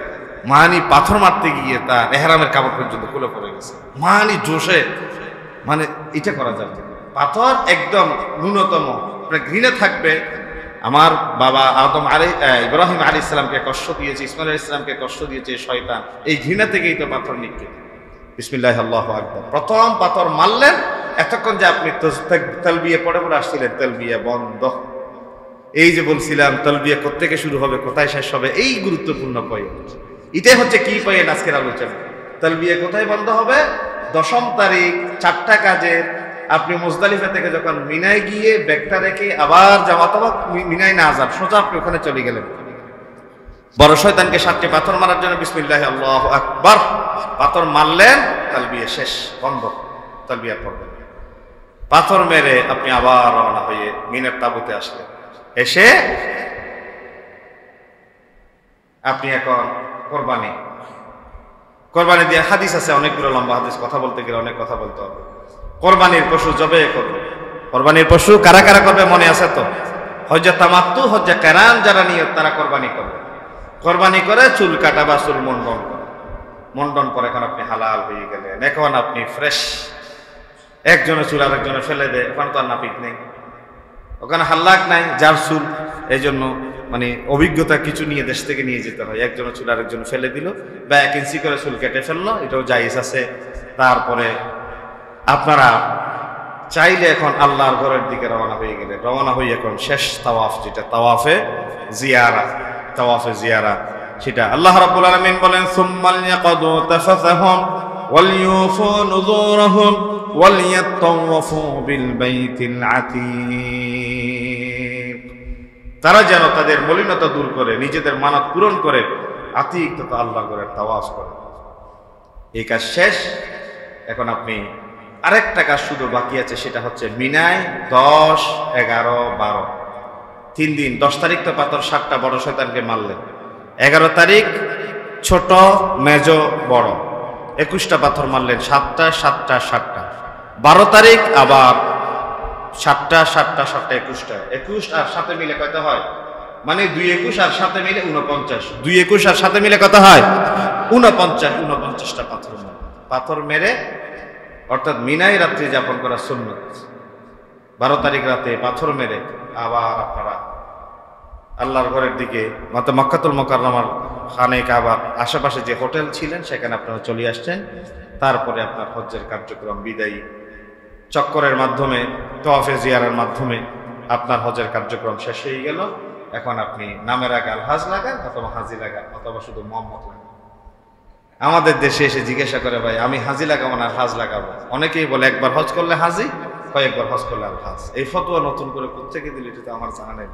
Speaker 1: মানি পাথর মারতে গিয়ে তার এহরামের কাপড় পর্যন্ত খুলে পড়ে গেছে, মানি জোশে। মানে এটা করা যাবে। পাথর একদম ন্যূনতম ঘৃণা থাকবে। আমার বাবা ইব্রাহিম আলাইহিস সালামকে কষ্ট দিয়েছে, ইসমাইল আলাইহিস সালামকে কষ্ট দিয়েছে শয়তান, এই ঘৃণা থেকেই তো পাথর নিক্ষেপ। বিসমিল্লাহি আল্লাহু আকবার, প্রথম পাথর মারলেন। এতক্ষণ যে আপনি তালবিয়া পড়ে পড়ে আসছিলেন, তালবিয়া বন্ধ। এই যে বলছিলাম তালবিয়া কোত্থেকে শুরু হবে, কোথায় শেষ হবে, এই গুরুত্বপূর্ণ পয়েন্ট। এটাই হচ্ছে কি পয়েন্ট আজকের আলোচনা। তালবিয়া কোথায় বন্ধ হবে? 10ম তারিখ 4টা কাজে আপনি মুজদালিফা থেকে যখন মিনায় গিয়ে ব্যাগটা রেখে আবার অথবা মিনায় না যান, সোজা আপনি ওখানে চলে গেলেন। বড় শয়তানকে 7টি পাথর মারার জন্য বিসমিল্লাহি আল্লাহু আকবার পাথর মারলেন, তালবিয়া শেষ, বন্ধ, তালবিয়া পড়বেন। পাথর মেরে আপনি আবার রওনা হয়ে মিনার তাঁবুতে আসলেন। এসে আপনি এখন কোরবানি দিয়ে হাদিস আছে অনেকগুলো, লম্বা হাদিস, কথা বলতে গেলে অনেক কথা বলতে হবে। কোরবানির পশু জবে করবে। কোরবানির পশু কারা কারা করবে মনে আছে তো? হজ্জে তামাত্তু, হজ্জে কেরান যারা নিয়ত তারা কোরবানি করবে। কোরবানি করে চুল কাটা বা চুল মন্ডন করে, মন্ডন পরে এখন আপনি হালাল হয়ে গেলেন। এখন আপনি ফ্রেশ। একজনের চুল আরেকজনে ফেলে দেয়, ওখানে তো আর নাপিত নেই, ওখানে হাল্লাক নাই, যার চুল। এই জন্য মানে অভিজ্ঞতা কিছু নিয়ে দেশ থেকে নিয়ে যেতে হয়। একজনের চুল আরেকজন ফেলে দিল বা 1 ইঞ্চি করে চুল কেটে ফেললো, এটাও জায়েজ আছে। তারপরে আপনারা চাইলে এখন আল্লাহর ঘরের দিকে রওনা হয়ে গেলে রওনা হয়ে এখন শেষ তাওয়াফ, যেটা তাওয়াফে জিয়ারা, সেটা আল্লাহ রাব্বুল আলামিন বলেন সুম্মাল ইয়াকদু তাফাসাহুম ওয়াল ইউফু নুযুরহুম ওয়াল ইয়াতাওয়াফু বিল বাইতিল আতীক। তারা যেন তাদের মলিনতা দূর করে, নিজেদের মানত পূরণ করে আতীক তথা আল্লাহর ঘরের তাওয়াফ করে। এই কাজ শেষ। এখন আপনি আরেকটা কাজ শুধু বাকি আছে, সেটা হচ্ছে মিনায় 10, 11, 12 3 দিন। 10 তারিখ তো পাথর 7টা বড় শয়তানকে মারলেন, 11 তারিখ ছোট মেজ বড় 21টা পাথর মারলেন, 7টা 12 তারিখ আবার 7টা 21টা 21 আর 7 মিলে কত হয়? মানে 2 21 আর 7 মিলে 49, 2 21 আর 7 মিলে কত হয়? 49টা পাথর মেরে, অর্থাৎ মিনায় রাত্রি যাপন করা সুন্নত। 12 তারিখ রাতে পাথর মেরে আবার আপনারা আল্লাহর ঘরের দিকে মক্কাতুল মুকাররমার খানে কাবার আশেপাশে যে হোটেল ছিলেন সেখানে আপনারা চলে আসছেন। তারপরে আপনার হজ্জের কার্যক্রম বিদায়ী চক্করের মাধ্যমে, তাওয়াফে জিয়ারার মাধ্যমে আপনার হজ্জের কার্যক্রম শেষ হয়ে গেল। এখন আপনি নামের আগে আল হাজ লাগান, অথবা হাজি লাগান, অথবা শুধু মোহাম্মদ লাগান। আমাদের দেশে এসে জিজ্ঞাসা করে, ভাই আমি হাজি লাগাবো না হাজ লাগাবো? অনেকেই বলে একবার হজ করলে হাজি, কয়েকবার হজ করলে আল হাজ। এই ফতোয়া নতুন করে কোত্থেকে দিল এটা তো আমার জানা নেই।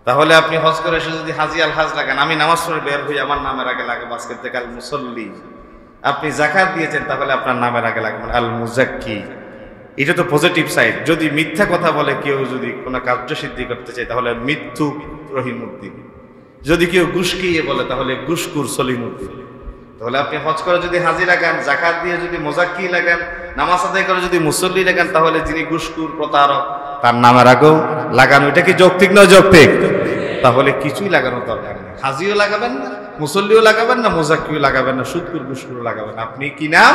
Speaker 1: তাহলে আপনি হজ করে এসে যদি হাজি আল হাজ লাগান, আমি নামাজ পড়ে বের হই আমার নামের আগে লাগাবো আজকে থেকে আল মুসল্লি। আপনি যাকাত দিয়েছেন তাহলে আপনার নামের আগে লাগবেন আল মুজাক্কি। এটা তো পজিটিভ সাইড। যদি মিথ্যা কথা বলে কেউ, যদি কোনো কার্য সিদ্ধি করতে চায় তাহলে মৃত্যু রহিমুদ্দিন। যদি কেউ গুসকিয়ে বলে তাহলে গুসকুর সলিমুদ্দিন। তাহলে আপনি হজ করে যদি হাজি লাগান, যাকাত দিয়ে যদি মোজাক্কি লাগান, নামাজ আদায় করে যদি মুসল্লি লাগান, তাহলে যিনি গুসকুর প্রতারক তার নামের আগেও লাগানো, এটা কি যৌক্তিক না যৌক্তিক? তাহলে কিছুই লাগানোর দরকার নেই। হাজিও লাগাবেন না, মুসল্লিও লাগাবেন না, মোজাক্কিও লাগাবেন না, সুদকুর গুসকুরও লাগাবেন। আপনি কি নাম?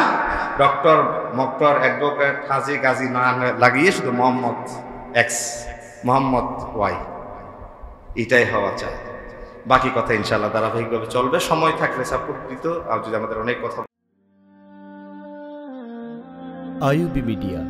Speaker 1: ডক্টর, মক্টর, অ্যাডভোকেট, হাজি, গাজী না লাগিয়ে শুধু মোহাম্মদ এক্স, মোহাম্মদ ওয়াই, এটাই হওয়া চাই। বাকি কথা ইনশাআল্লাহ ধারাবাহিকভাবে চলবে। সময় থাকলে সাপোর্ট দিত, আর যদি আমাদের অনেক কথা।
Speaker 2: IUB media